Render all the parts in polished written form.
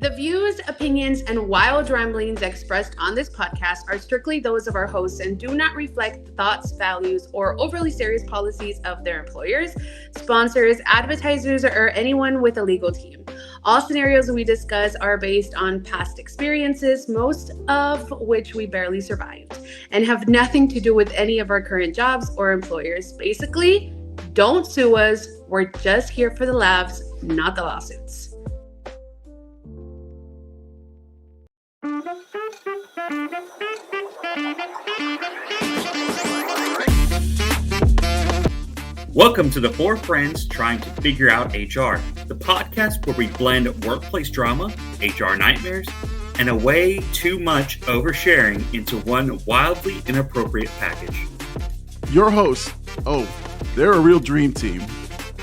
The views, opinions, and wild ramblings expressed on this podcast are strictly those of our hosts and do not reflect the thoughts, values, or overly serious policies of their employers, sponsors, advertisers, or anyone with a legal team. All scenarios we discuss are based on past experiences, most of which we barely survived, and have nothing to do with any of our current jobs or employers. Basically, don't sue us. We're just here for the laughs, not the lawsuits. Welcome to the Four Friends Trying to Figure Out HR, the podcast where we blend workplace drama, HR nightmares, and a way too much oversharing into one wildly inappropriate package. Your hosts, they're a real dream team.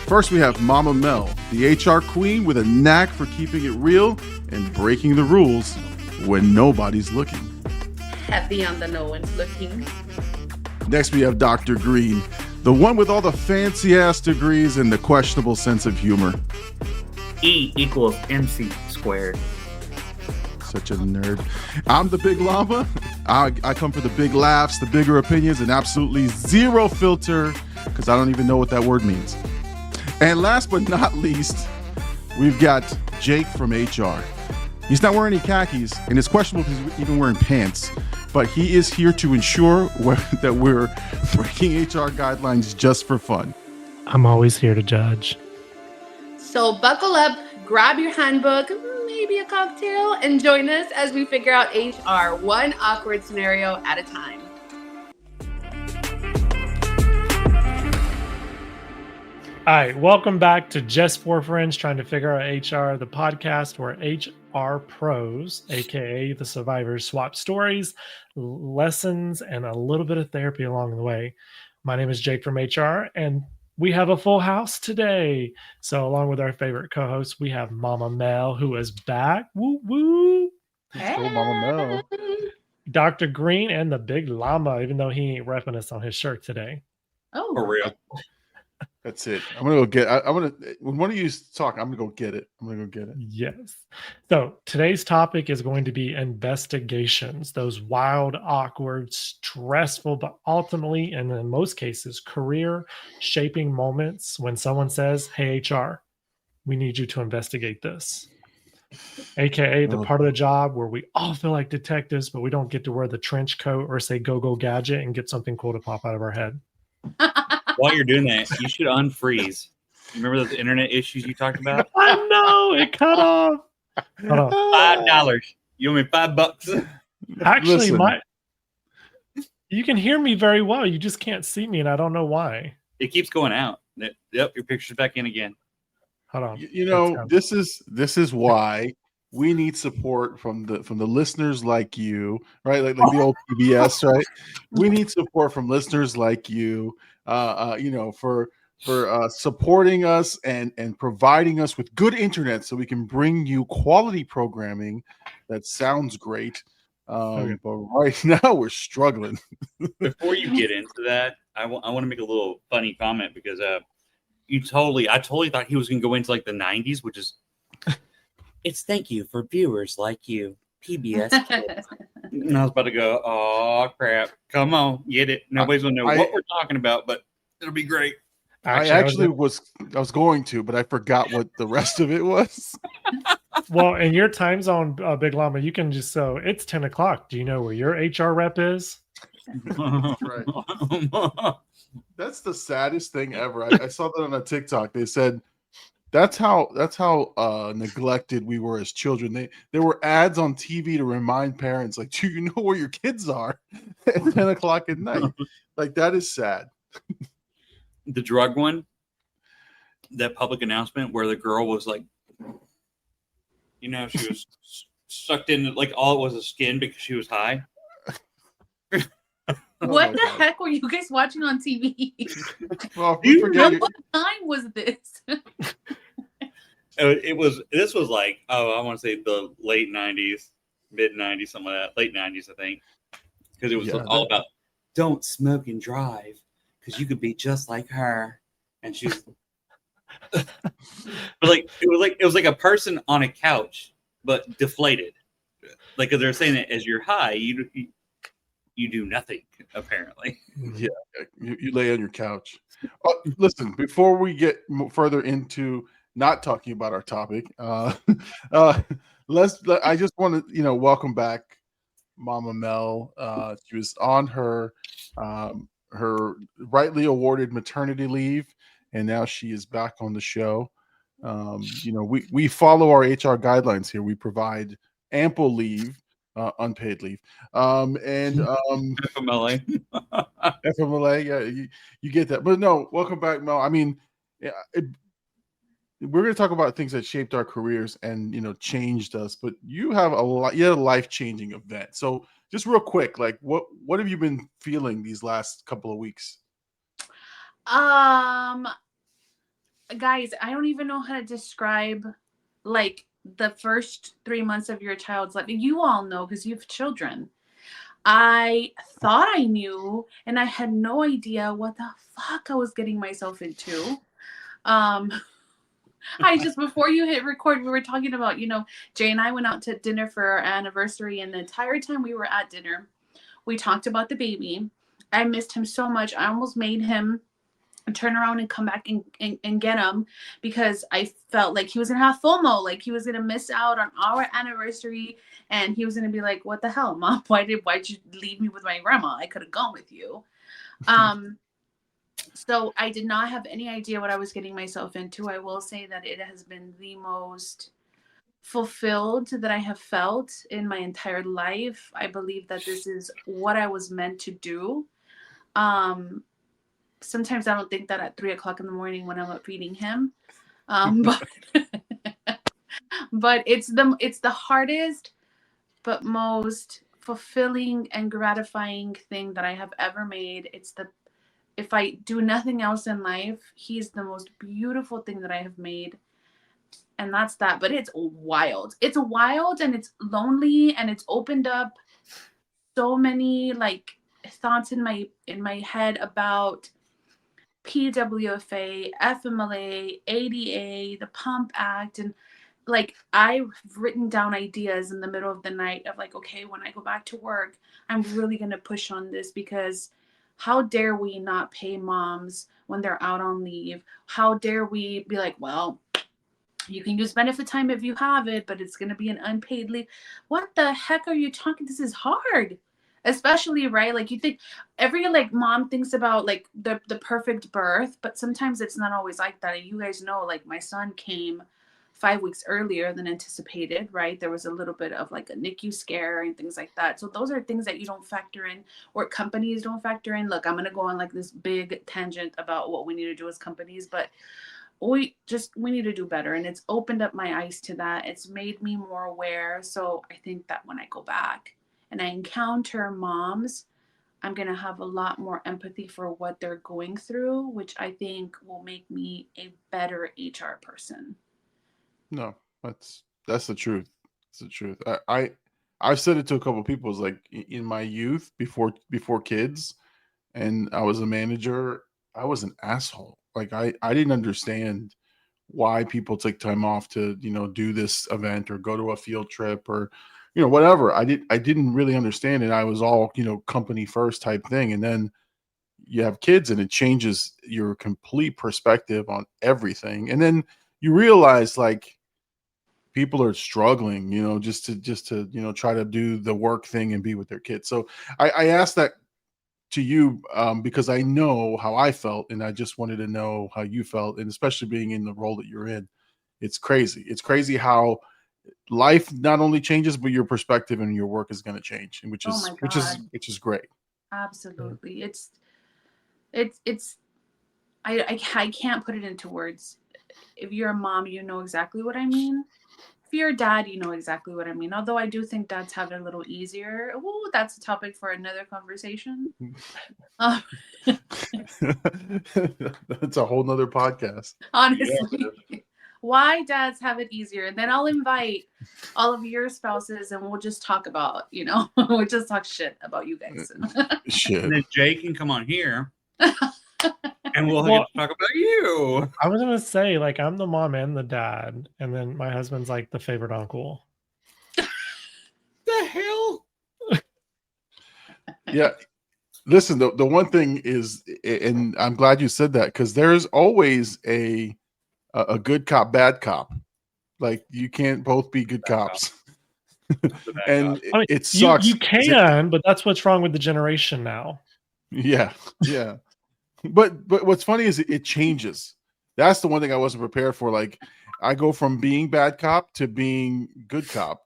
First, we have Mama Mel, the HR queen with a knack for keeping it real and breaking the rules when nobody's looking. Heavy on the no one's looking. Next, we have Dr. Green, the one with all the fancy-ass degrees and the questionable sense of humor. E equals MC squared. Such a nerd. I'm the Big Llama. I come for the big laughs, the bigger opinions, and absolutely zero filter, because I don't even know what that word means. And last but not least, we've got Jake from HR. He's not wearing any khakis, and it's questionable if he's even wearing pants, but he is here to ensure that we're breaking HR guidelines just for fun. I'm always here to judge. So buckle up, grab your handbook, maybe a cocktail, and join us as we figure out HR one awkward scenario at a time. All right, welcome back to Just Four Friends Trying to Figure Out HR, the podcast where HR pros, aka the survivors, swap stories, lessons, and a little bit of therapy along the way. My name is Jake from HR, and we have a full house today. So along with our favorite co-host, we have Mama Mel, who is back. Woo woo! Let's go, Mama Mel. Dr. Green and the Big Llama, even though he ain't repping us on his shirt today. Oh, For real. That's it. I'm gonna go get. When one of you talk, I'm gonna go get it. Yes. So today's topic is going to be investigations. Those wild, awkward, stressful, but ultimately, and in most cases, career-shaping moments when someone says, "Hey, HR, we need you to investigate this." AKA the part of the job where we all feel like detectives, but we don't get to wear the trench coat or say "go gadget" and get something cool to pop out of our head. While you're doing that, you should unfreeze. You remember those internet issues you talked about? I know, it cut off. Hold on. $5. You owe me $5. Actually, Listen. you can hear me very well. You just can't see me, and I don't know why. It keeps going out. Yep, your picture's back in again. Hold on. You know, this is why we need support from the listeners like you, right? Like the old PBS, right? We need support from listeners like you, for supporting us and providing us with good internet so we can bring you quality programming that sounds great. But right now we're struggling. Before you get into that, I want to make a little funny comment because I totally thought he was going to go into like the 90s, which is it's thank you for viewers like you, PBS kids. And I was about to go, oh crap, come on, get it. Nobody's gonna know what we're talking about, but it'll be great. I was going to, but I forgot what the rest of it was. Well, in your time zone, Big Llama, you can just it's 10 o'clock. Do you know where your HR rep is? Right. That's the saddest thing ever. I saw that on a TikTok. They said that's how neglected we were as children. There were ads on TV to remind parents, like, do you know where your kids are at 10 o'clock at night? Like, that is sad. The drug one, that public announcement where the girl was like, she was sucked in, like all it was a skin because she was high. What the heck were you guys watching on TV? Well, What time was this? This was like, I want to say the late 90s, mid 90s, something like that, late 90s, I think. Because it was all about don't smoke and drive because you could be just like her. And she's but it was like a person on a couch but deflated. Like they're saying that as you're high, you do nothing apparently. Yeah, you lay on your couch. Listen, before we get further into not talking about our topic, I just want to welcome back Mama Mel. She was on her rightly awarded maternity leave, and now she is back on the show. We follow our HR guidelines here. We provide ample leave, unpaid leave, and FMLA. FMLA. Yeah, you get that. But no, welcome back, Mel. I mean, we're going to talk about things that shaped our careers and changed us. But you had a life-changing event. So just real quick, like what have you been feeling these last couple of weeks? Guys, I don't even know how to describe like the first 3 months of your child's life. You all know because you have children. I thought I knew, and I had no idea what the fuck I was getting myself into. Before you hit record, we were talking about, Jay and I went out to dinner for our anniversary, and the entire time we were at dinner, we talked about the baby. I missed him so much. I almost made him turn around and come back and get him because I felt like he was going to have FOMO, like he was going to miss out on our anniversary, and he was going to be like, what the hell, Mom? Why'd you leave me with my grandma? I could have gone with you. So I did not have any idea what I was getting myself into. I will say that it has been the most fulfilled that I have felt in my entire life. I believe that this is what I was meant to do. Sometimes I don't think that at 3:00 in the morning when I'm up feeding him. But it's the hardest but most fulfilling and gratifying thing that I have ever made. If I do nothing else in life, he's the most beautiful thing that I have made. And that's that. But it's wild. It's wild and it's lonely, and it's opened up so many like thoughts in my head about PWFA, FMLA, ADA, the Pump Act, and like I've written down ideas in the middle of the night of like, okay, when I go back to work, I'm really going to push on this because how dare we not pay moms when they're out on leave? How dare we be like, well, you can use benefit time if you have it, but it's going to be an unpaid leave. What the heck are you talking? This is hard. Especially, right? Like you think every like mom thinks about like the perfect birth, but sometimes it's not always like that. And you guys know, like my son came 5 weeks earlier than anticipated, right? There was a little bit of like a NICU scare and things like that. So those are things that you don't factor in, or companies don't factor in. Look, I'm going to go on like this big tangent about what we need to do as companies, but we need to do better. And it's opened up my eyes to that. It's made me more aware. So I think that when I go back and I encounter moms, I'm going to have a lot more empathy for what they're going through, which I think will make me a better HR person. No, that's the truth. It's the truth. I've said it to a couple of people. It's like in my youth, before kids, and I was a manager, I was an asshole. Like I didn't understand why people take time off to do this event or go to a field trip or whatever. I didn't really understand it. I was all company first type thing, and then you have kids and it changes your complete perspective on everything. And then you realize like people are struggling, just to try to do the work thing and be with their kids. So I asked that to you because I know how I felt, and I just wanted to know how you felt, and especially being in the role that you're in. It's crazy. It's crazy how life not only changes, but your perspective and your work is going to change, which is great. Absolutely. I can't put it into words. If you're a mom, you know exactly what I mean. If you're a dad, you know exactly what I mean. Although I do think dads have it a little easier. Oh, that's a topic for another conversation. That's a whole nother podcast. Honestly. Yeah. Why dads have it easier. And then I'll invite all of your spouses and we'll just talk about, we'll just talk shit about you guys. Shit. And then Jay can come on here. And we'll get to talk about you. I was going to say, like, I'm the mom and the dad. And then my husband's like the favorite uncle. Yeah. Listen, the one thing is, and I'm glad you said that, because there's always a good cop, bad cop. Like you can't both be good cops. The bad And cop. I mean, it sucks. you can, but that's what's wrong with the generation now. Yeah, yeah. But what's funny is it changes. That's the one thing I wasn't prepared for. Like I go from being bad cop to being good cop,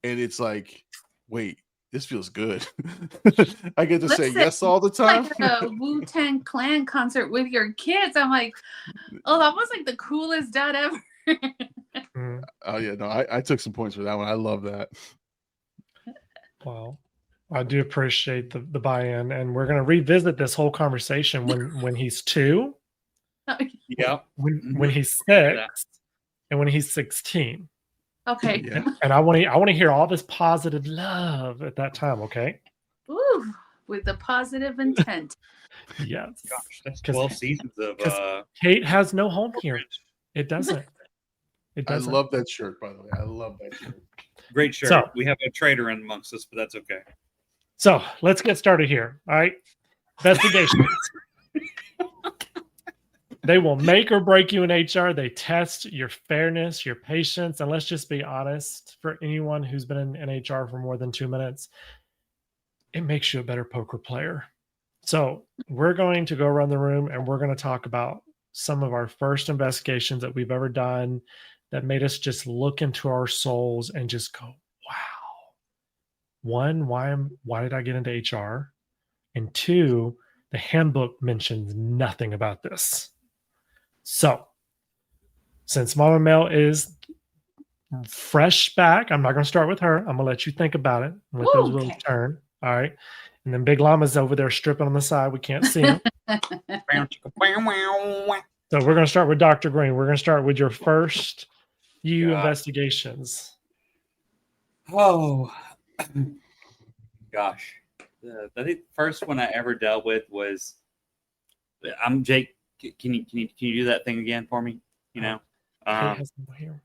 and it's like, wait, this feels good. I get to say Listen, yes all the time. like a Wu-Tang Clan concert with your kids. I'm like, oh, that was like the coolest dad ever. Mm, Oh yeah, no, I took some points for that one. I love that. well, I do appreciate the buy-in, and we're going to revisit this whole conversation when he's 2, Yeah. when he's Yeah. 6, and when he's 16. Okay. Yeah. And I want to hear all this positive love at that time. Okay. Ooh, with the positive intent. Yes. Gosh, that's 'Cause- 12 seasons of Kate has no home here. It doesn't. It I doesn't. love that shirt, by the way. I love that shirt. great shirt. So- We have a traitor in amongst us, but that's okay. So let's get started here. All right. Investigations. They will make or break you in HR. They test your fairness, your patience. And let's just be honest, for anyone who's been in HR for more than 2 minutes, it makes you a better poker player. So we're going to go around the room and we're going to talk about some of our first investigations that we've ever done that made us just look into our souls and just go, wow. One, why did I get into HR? And 2, the handbook mentions nothing about this. So, since Mama Mel is fresh back, I'm not going to start with her. I'm going to let you think about it and let those Okay. wheels turn. All right. And then Big Llama's over there stripping on the side. We can't see him. So, we're going to start with Dr. Green. We're going to start with your first few God. investigations. Oh, gosh. I think the first one I ever dealt with was I'm Jake. Can you do that thing again for me? You know, Kate has no hair.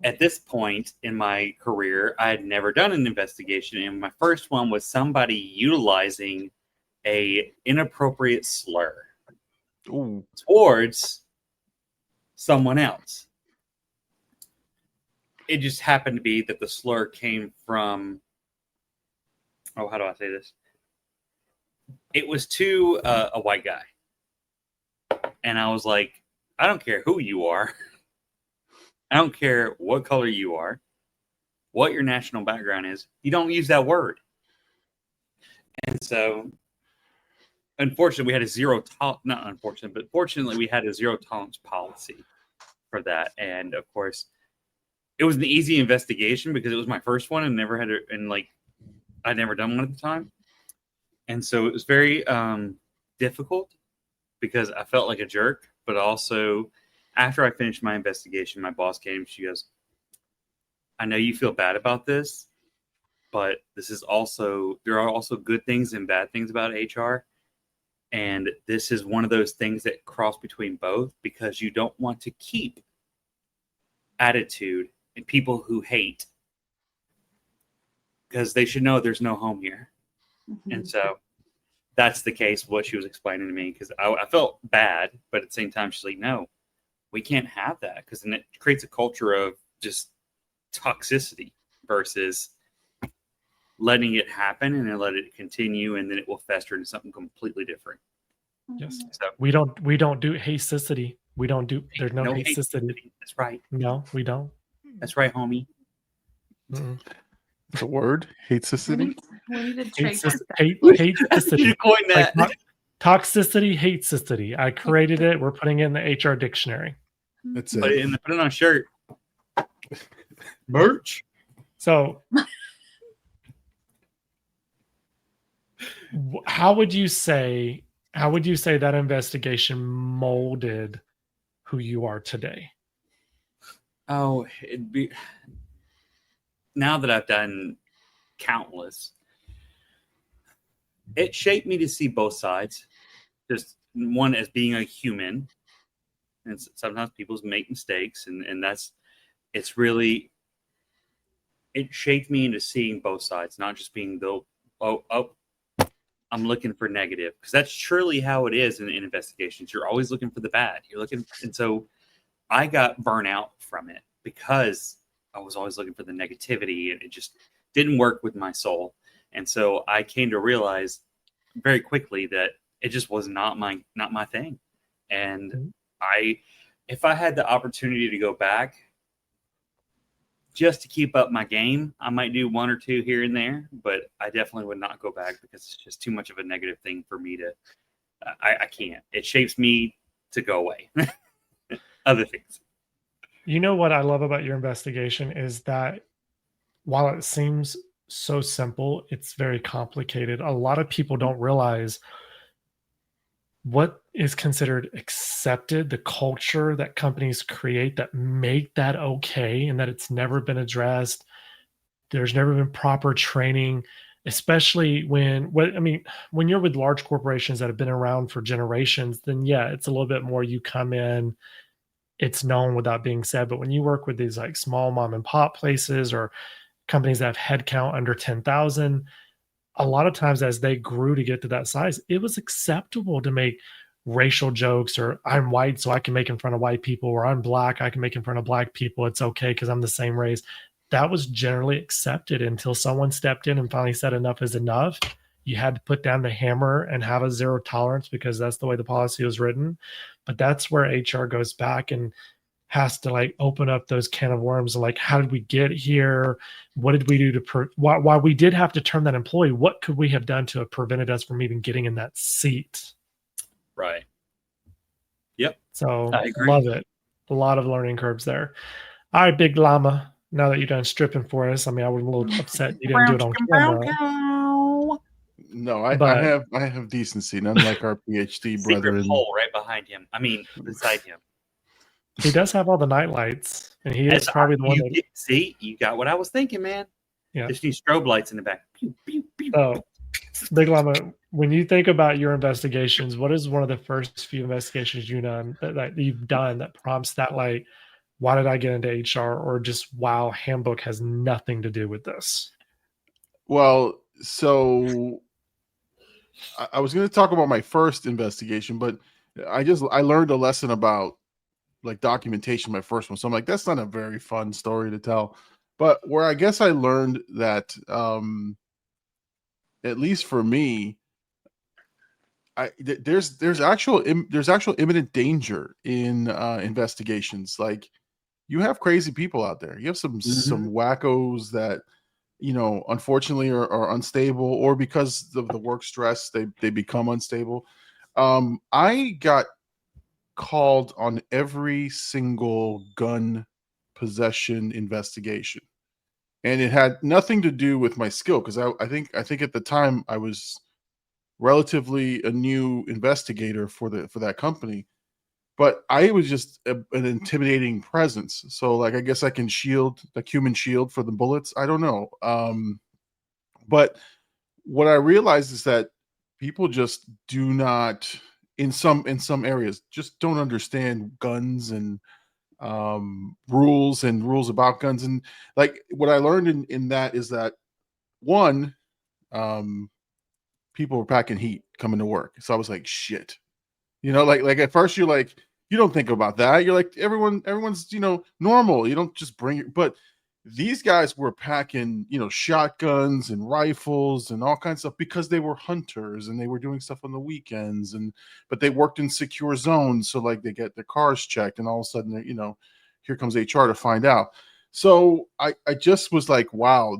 at this point in my career, I had never done an investigation, and my first one was somebody utilizing a inappropriate slur Ooh. towards someone else. It just happened to be that the slur came from, oh, how do I say this? It was to a white guy. And I was like, I don't care who you are. I don't care what color you are, what your national background is. You don't use that word. And so, unfortunately, we had a not unfortunate, but fortunately, we had a zero tolerance policy for that. And of course, it was an easy investigation because it was my first one and never had it, and like I'd never done one at the time. And so it was very difficult because I felt like a jerk, but also after I finished my investigation, my boss came, she goes, I know you feel bad about this, but there are also good things and bad things about HR. And this is one of those things that cross between both because you don't want to keep attitude and people who hate because they should know there's no home here. Mm-hmm. And so that's the case, what she was explaining to me, because I felt bad, but at the same time, she's like, no, we can't have that because then it creates a culture of just toxicity versus letting it happen and then let it continue and then it will fester into something completely different. Yes. So We don't do hateicity. There's no hateicity. That's right. No, we don't. That's right, homie. Mm-mm. The word hateicity. We need to trademark that. Hateicity. You coined that. Like, toxicity, hateicity. I created it. We're putting it in the HR dictionary. That's Put it. it on a shirt. Merch. So, how would you say that investigation molded who you are today? Oh, it'd be now that I've done countless, it shaped me to see both sides. Just one as being a human, and sometimes people make mistakes, and it shaped me into seeing both sides, not just being the I'm looking for negative, because that's truly how it is in investigations. You're always looking for the bad. You're looking, and so I got burnout from it because I was always looking for the negativity, and it just didn't work with my soul. And so I came to realize very quickly that it just was not my thing. And if I had the opportunity to go back just to keep up my game, I might do one or two here and there, but I definitely would not go back because it's just too much of a negative thing for me to, I can't. It shapes me to go away. Other things. You know what I love about your investigation is that while it seems so simple, it's very complicated. A lot of people don't realize what is considered accepted, the culture that companies create that make that okay, and that it's never been addressed. There's never been proper training, especially when you're with large corporations that have been around for generations, then yeah, it's a little bit more you come in, it's known without being said. But when you work with these like small mom and pop places or companies that have headcount under 10,000, a lot of times as they grew to get to that size, it was acceptable to make racial jokes, or I'm white, so I can make in front of white people, or I'm black, I can make in front of black people. It's okay because I'm the same race. That was generally accepted until someone stepped in and finally said enough is enough. You had to put down the hammer and have a zero tolerance because that's the way the policy was written. But that's where HR goes back and has to like open up those can of worms and like, how did we get here? What did we do to why we did have to term that employee? What could we have done to have prevented us from even getting in that seat? Right. Yep. So love it. A lot of learning curves there. All right, Big Llama. Now that you're done stripping for us, I mean, I was a little upset you didn't do it on camera. No, I have decency, none like our PhD brethren. Secret hole right behind him. I mean, beside him. He does have all the night lights, and he is probably the one that... See, you got what I was thinking, man. Yeah. There's these strobe lights in the back. Pew, pew, pew. Oh, Big Llama, when you think about your investigations, what is one of the first few investigations you've done that prompts that, like, why did I get into HR, or just, wow, handbook has nothing to do with this? Well, so I was going to talk about my first investigation, but I learned a lesson about like documentation, my first one. So I'm like, that's not a very fun story to tell. But where I guess I learned that, at least for me, there's actual imminent danger in investigations. Like, you have crazy people out there. You have some wackos that, you know, unfortunately are unstable, or because of the work stress, they become unstable. I got called on every single gun possession investigation, and it had nothing to do with my skill, because I think at the time I was relatively a new investigator for that company, but I was just an intimidating presence. So like, I guess I can shield, like human shield for the bullets. I don't know. But what I realized is that people just do not, in some areas, just don't understand guns and rules about guns. And like, what I learned in that is that, one, people were packing heat coming to work. So I was like, shit, you know, like at first you're like, you don't think about that. You're like, everyone's, you know, normal. You don't just bring it. But these guys were packing, you know, shotguns and rifles and all kinds of stuff, because they were hunters and they were doing stuff on the weekends, but they worked in secure zones. So like, they get their cars checked, and all of a sudden, you know, here comes HR to find out. So I just was like, wow,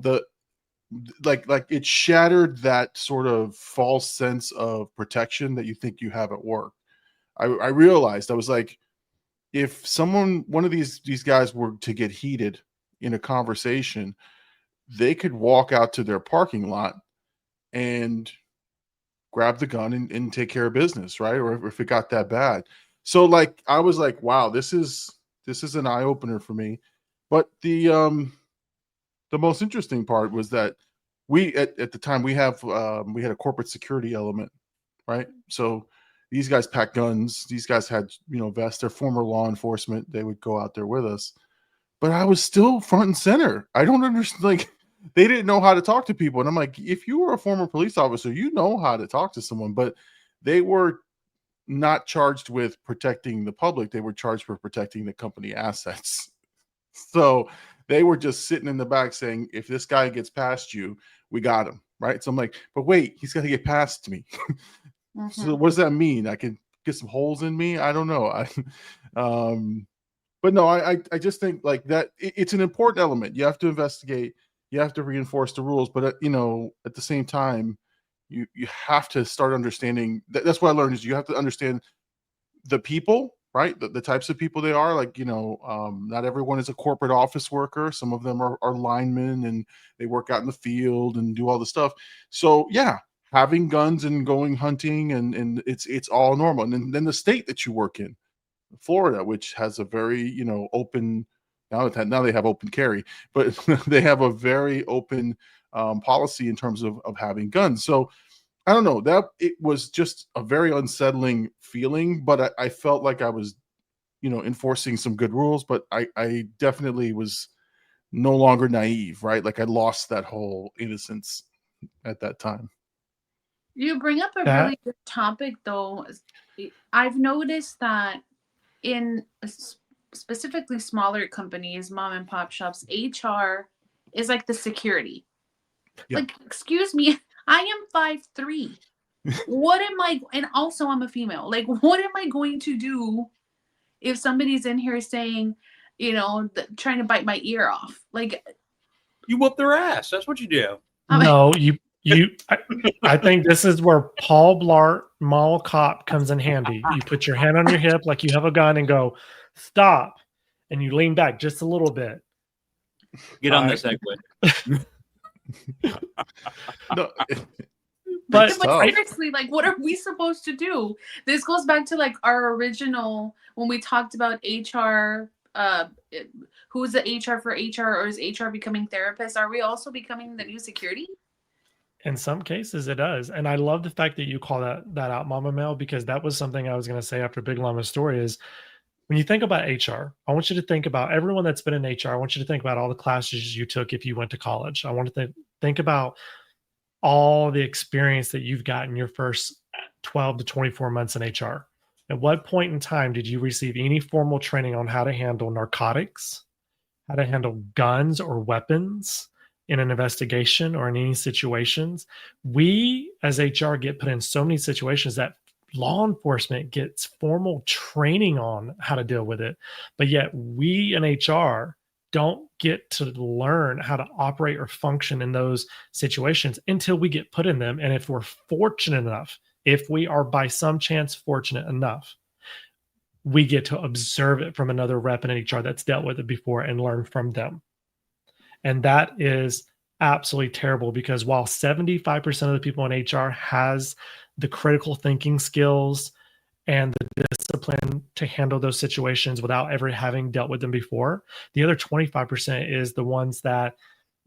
like it shattered that sort of false sense of protection that you think you have at work. I realized, I was like, if one of these guys were to get heated in a conversation, they could walk out to their parking lot and grab the gun and take care of business, right? Or if it got that bad. So like, I was like, wow, this is an eye opener for me. But the most interesting part was that we at the time we had a corporate security element, right? So these guys packed guns. These guys had, you know, vests. They're former law enforcement. They would go out there with us. But I was still front and center. I don't understand. Like, they didn't know how to talk to people. And I'm like, if you were a former police officer, you know how to talk to someone. But they were not charged with protecting the public. They were charged with protecting the company assets. So they were just sitting in the back saying, if this guy gets past you, we got him. Right. So I'm like, but wait, he's got to get past me. So what does that mean? I can get some holes in me? I don't know. But no, I just think like that it's an important element. You have to investigate, you have to reinforce the rules, but you know, at the same time, you have to start understanding that's what I learned is you have to understand the people, right? The types of people they are. Like, you know, not everyone is a corporate office worker. Some of them are linemen and they work out in the field and do all the stuff. So yeah, having guns and going hunting and it's all normal. And then the state that you work in, Florida, which has a very, you know, open, now they have open carry, but they have a very open policy in terms of having guns. So I don't know, that it was just a very unsettling feeling, but I felt like I was, you know, enforcing some good rules, but I definitely was no longer naive, right? Like I lost that whole innocence at that time. You bring up a really good topic, though. I've noticed that in specifically smaller companies, mom and pop shops, HR is like the security. Yeah. Like, excuse me, I am 5'3". What am I? And also, I'm a female. Like, what am I going to do if somebody's in here saying, you know, trying to bite my ear off? Like, you whoop their ass. That's what you do. No, I think this is where Paul Blart Mall Cop comes in handy. You put your hand on your hip like you have a gun and go, stop. And you lean back just a little bit. Get on this segue. No, but seriously, like, what are we supposed to do? This goes back to like our original when we talked about HR. Who's the HR for HR, or is HR becoming therapists? Are we also becoming the new security? In some cases, it does. And I love the fact that you call that out, Mama Mel, because that was something I was going to say after Big Llama's story is when you think about HR, I want you to think about everyone that's been in HR. I want you to think about all the classes you took if you went to college. I want to think about all the experience that you've got in your first 12 to 24 months in HR. At what point in time did you receive any formal training on how to handle narcotics, how to handle guns or weapons in an investigation or in any situations? We as HR get put in so many situations that law enforcement gets formal training on how to deal with it. But yet we in HR don't get to learn how to operate or function in those situations until we get put in them. And if we're fortunate enough, if we are by some chance fortunate enough, we get to observe it from another rep in HR that's dealt with it before and learn from them. And that is absolutely terrible because while 75% of the people in HR has the critical thinking skills and the discipline to handle those situations without ever having dealt with them before, the other 25% is the ones that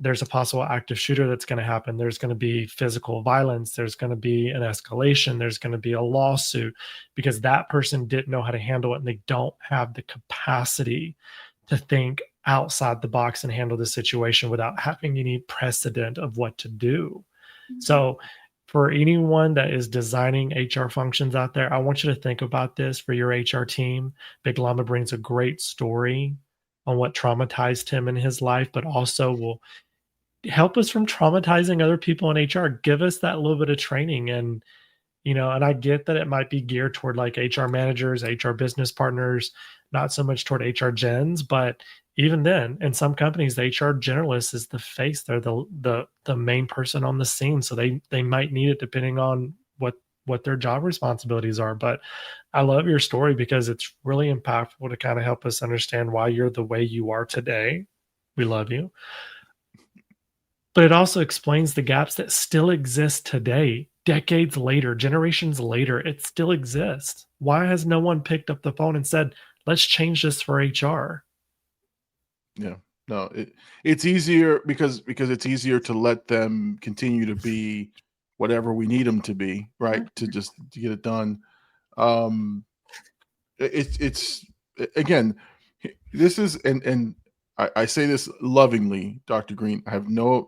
there's a possible active shooter that's going to happen. There's going to be physical violence. There's going to be an escalation. There's going to be a lawsuit because that person didn't know how to handle it and they don't have the capacity to think outside the box and handle the situation without having any precedent of what to do. Mm-hmm. So for anyone that is designing HR functions out there, I want you to think about this for your HR team. Big Llama brings a great story on what traumatized him in his life, but also will help us from traumatizing other people in HR. Give us that little bit of training. And, you know, and I get that it might be geared toward like HR managers, HR business partners, not so much toward HR gens, but even then, in some companies, the HR generalist is the face. They're the main person on the scene. So they might need it depending on what their job responsibilities are. But I love your story because it's really impactful to kind of help us understand why you're the way you are today. We love you. But it also explains the gaps that still exist today, decades later, generations later. It still exists. Why has no one picked up the phone and said, let's change this for HR? Yeah, no, it's easier because it's easier to let them continue to be whatever we need them to be, right? To get it done. It's again, this is and I say this lovingly, Dr. Green. I have no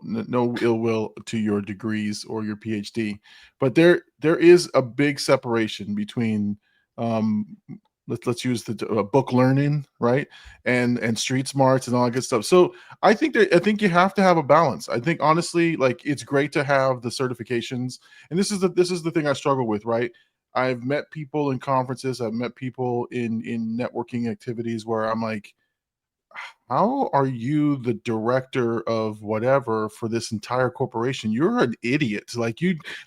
ill will to your degrees or your PhD, but there is a big separation between um, let's use the book learning, right, and street smarts and all that good stuff. So I think you have to have a balance. I think honestly, like, it's great to have the certifications, and this is the thing I struggle with, right? I've met people in conferences, I've met people in networking activities where I'm like, how are you the director of whatever for this entire corporation? You're an idiot. Like,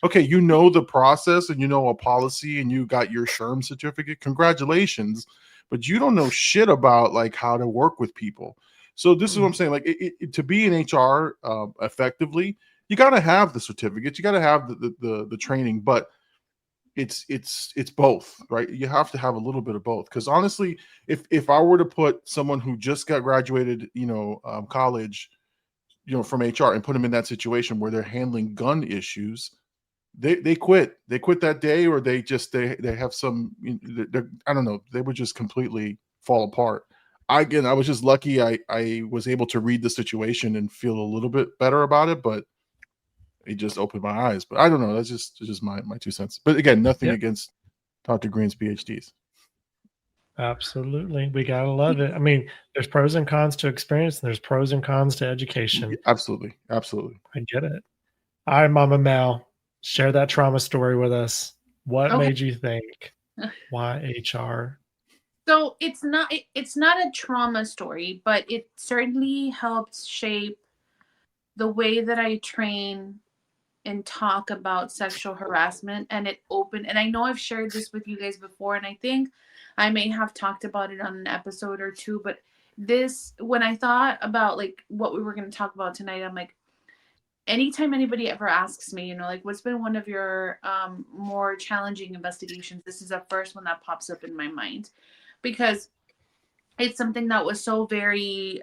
okay, you know the process and you know a policy and you got your SHRM certificate. Congratulations. But you don't know shit about like how to work with people. So this is what I'm saying. Like, to be in HR effectively, you got to have the certificate. You got to have the training, but it's both, right? You have to have a little bit of both, because honestly, if I were to put someone who just got graduated, college, from HR, and put them in that situation where they're handling gun issues, they quit that day, or they have some, I don't know, they would just completely fall apart. I was just lucky I was able to read the situation and feel a little bit better about it, but it just opened my eyes. But I don't know. That's just my 2 cents. But again, nothing against Dr. Green's PhDs. Absolutely. We got to love it. I mean, there's pros and cons to experience, and there's pros and cons to education. Absolutely. I get it. All right, Mama Mal, share that trauma story with us. What made you think, why HR? So it's not a trauma story, but it certainly helps shape the way that I train and talk about sexual harassment. And and I know I've shared this with you guys before, and I think I may have talked about it on an episode or two, but when I thought about like what we were going to talk about tonight, I'm like, anytime anybody ever asks me, like, what's been one of your more challenging investigations, this is the first one that pops up in my mind, because it's something that was so very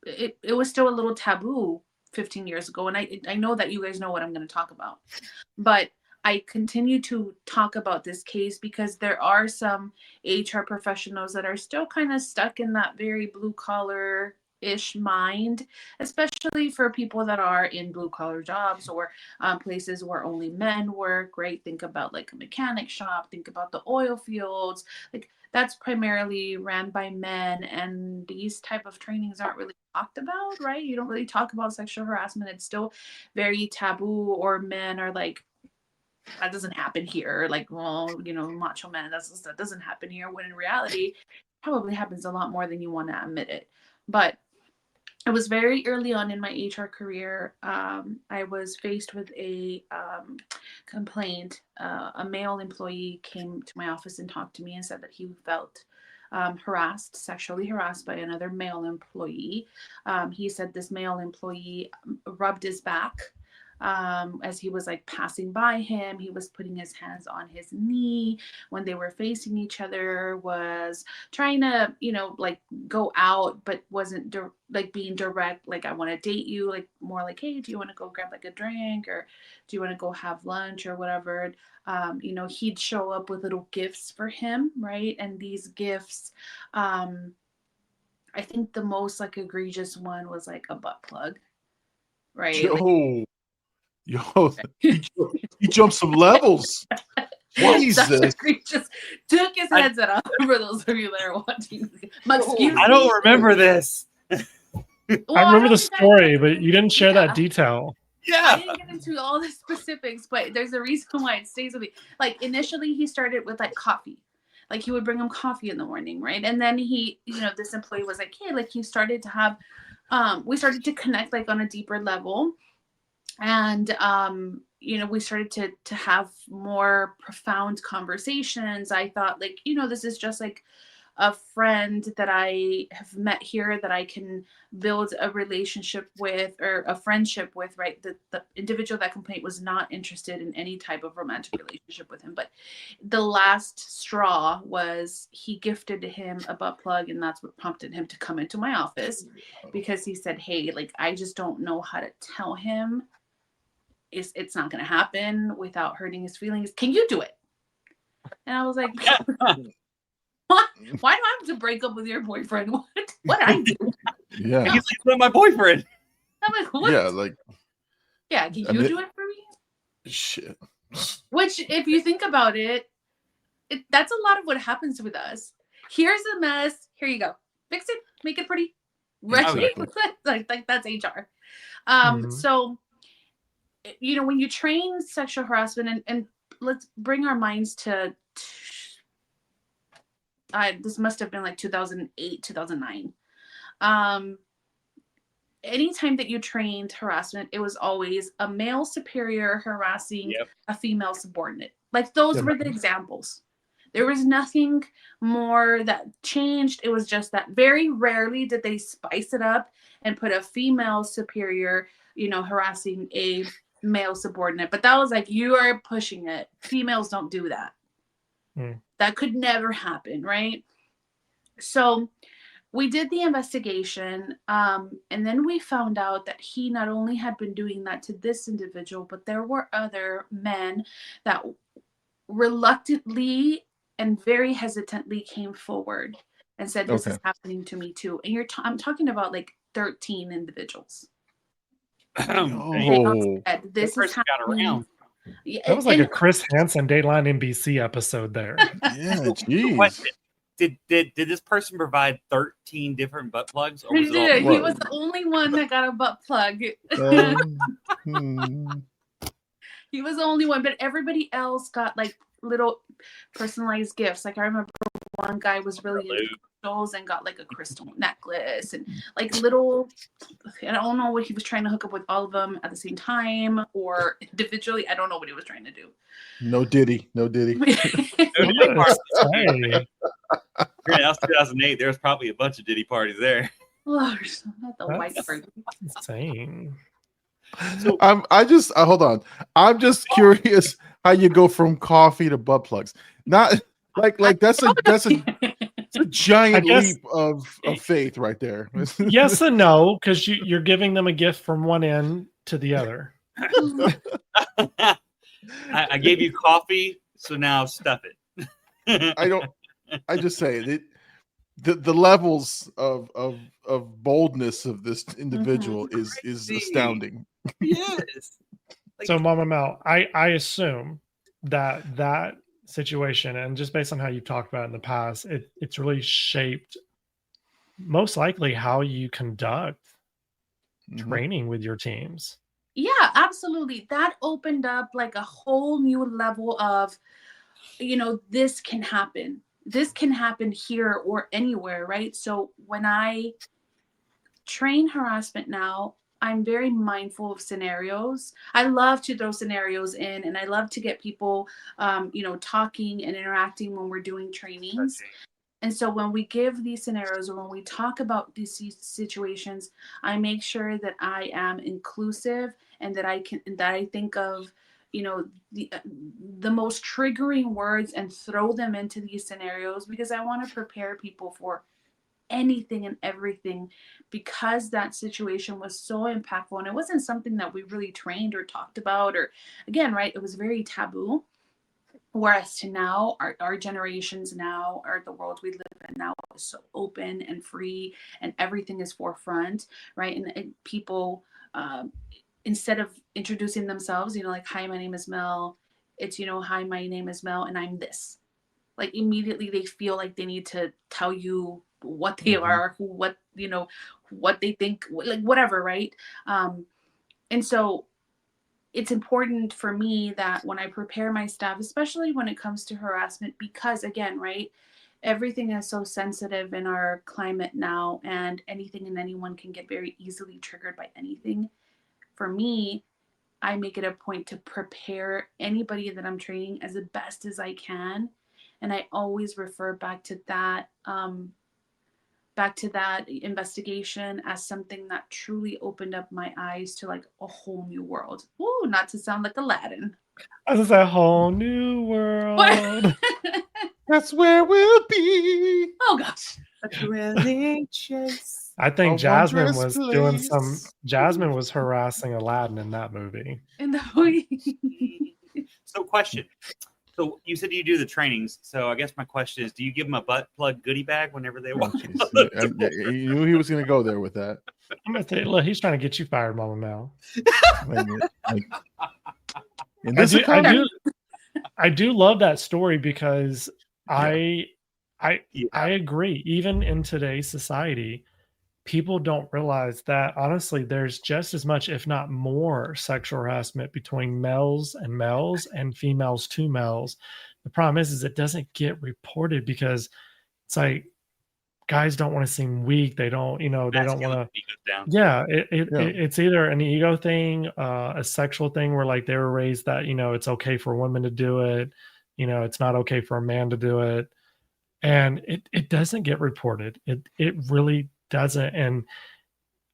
it was still a little taboo 15 years ago. And I know that you guys know what I'm going to talk about, but I continue to talk about this case because there are some HR professionals that are still kind of stuck in that very blue collar ish mind, especially for people that are in blue collar jobs or places where only men work, right? Think about like a mechanic shop, think about the oil fields, like that's primarily ran by men, and these type of trainings aren't really talked about, right? You don't really talk about sexual harassment. It's still very taboo, or men are like, that doesn't happen here. Like, well, macho man, that doesn't happen here. When in reality, it probably happens a lot more than you want to admit it. But it was very early on in my HR career. I was faced with a complaint. A male employee came to my office and talked to me and said that he felt sexually harassed by another male employee. He said this male employee rubbed his back as he was like passing by him. He was putting his hands on his knee when they were facing each other, was trying to, like go out, but wasn't like being direct. Like, I want to date you, like more like, hey, do you want to go grab like a drink, or do you want to go have lunch or whatever? He'd show up with little gifts for him. Right. And these gifts, I think the most like egregious one was like a butt plug. Right. He jumped some levels. Jesus. Just took his headset off for those of you that are watching. I don't remember this. I remember the story, but you didn't share that detail. Yeah. I didn't get into all the specifics, but there's a reason why it stays with me. Like, initially he started with like coffee. Like, he would bring him coffee in the morning, right? And then he, this employee was like, hey, like, he started to have, we started to connect like on a deeper level. And, we started to have more profound conversations. I thought like, this is just like a friend that I have met here that I can build a relationship with, or a friendship with, right? The individual that complained was not interested in any type of romantic relationship with him. But the last straw was he gifted him a butt plug, and that's what prompted him to come into my office, because he said, hey, like, I just don't know how to tell him it's not going to happen without hurting his feelings. Can you do it? And I was like, Why do I have to break up with your boyfriend? What did I do? Yeah. He's like my boyfriend. I'm like, what? Yeah, like Yeah, can you and do it for me? shit. Which, if you think about it, that's a lot of what happens with us. Here's a mess. Here you go. Fix it. Make it pretty. Right? Exactly. like that's HR. Mhm. So, you know, when you train sexual harassment, and let's bring our minds to this must have been like 2008, 2009. Anytime that you trained harassment, it was always a male superior harassing a female subordinate. Like those were the examples. There was nothing more that changed. It was just that very rarely did they spice it up and put a female superior, you know, harassing a male subordinate. But that was like, you are pushing it. Females don't do that. That could never happen, right? So we did the investigation, and then we found out that he not only had been doing that to this individual, but there were other men that reluctantly and very hesitantly came forward and said, this is happening to me too. And I'm talking about like 13 individuals. Oh, This is happening. That was like a Chris Hansen Dateline NBC episode there. Yeah, jeez. Did this person provide 13 different butt plugs? Or He did. He was the only one that got a butt plug. He was the only one, but everybody else got like little personalized gifts. Like I remember one guy was really into crystals and got like a crystal necklace and like little, I don't know what he was trying to hook up with all of them at the same time or individually. I don't know what he was trying to do. No Diddy. No Diddy. That was 2008. There was probably a bunch of Diddy parties there. Not the white person. Insane. So hold on. I'm just curious how you go from coffee to butt plugs. Not like that's a giant leap of faith right there. Yes and no, because you're giving them a gift from one end to the other. I gave you coffee, so now stuff it. I just say that the levels of boldness of this individual is astounding. Yes. So Mama Mel, I assume that situation, and just based on how you've talked about it in the past, it's really shaped most likely how you conduct training with your teams. Yeah, absolutely. That opened up like a whole new level of, you know, this can happen. This can happen here or anywhere, right? So when I train harassment now, I'm very mindful of scenarios. I love to throw scenarios in, and I love to get people, you know, talking and interacting when we're doing trainings. And so when we give these scenarios or when we talk about these situations, I make sure that I am inclusive and that I think of, you know, the most triggering words and throw them into these scenarios because I want to prepare people for anything and everything because that situation was so impactful and it wasn't something that we really trained or talked about or again, right? It was very taboo. Whereas to now, our generations now, or the world we live in now is so open and free and everything is forefront, right? And people, instead of introducing themselves, you know, like, hi, my name is Mel. It's, you know, hi, my name is Mel and I'm this. Like immediately they feel like they need to tell you what they are, what they think, like whatever, right? And so it's important for me that when I prepare my staff, especially when it comes to harassment, because again, right, everything is so sensitive in our climate now and anything and anyone can get very easily triggered by anything. For me, I make it a point to prepare anybody that I'm training as the best as I can. And I always refer back to that investigation as something that truly opened up my eyes to like a whole new world. Ooh, not to sound like Aladdin. This is a whole new world. That's where we'll be. Oh gosh. I think Jasmine was doing some. Jasmine was harassing Aladdin in that movie. In the movie. So, question: So you said you do the trainings. So I guess my question is, do you give them a butt plug goodie bag whenever they Oh, walk? jeez. You knew he was going to go there with that. I'm gonna say, look, he's trying to get you fired, Mama Mel. Like, in I this do, I economy, do, I do love that story because Yeah. I Yeah. agree. Even in today's society, people don't realize that honestly, there's just as much, if not more, sexual harassment between males and females to males. The problem is it doesn't get reported because it's like guys don't want to seem weak. They don't, they don't want to. Masculinity goes down. Yeah, Yeah. it's either an ego thing, a sexual thing where like they were raised that it's okay for women to do it, it's not okay for a man to do it, and it doesn't get reported. It really doesn't. And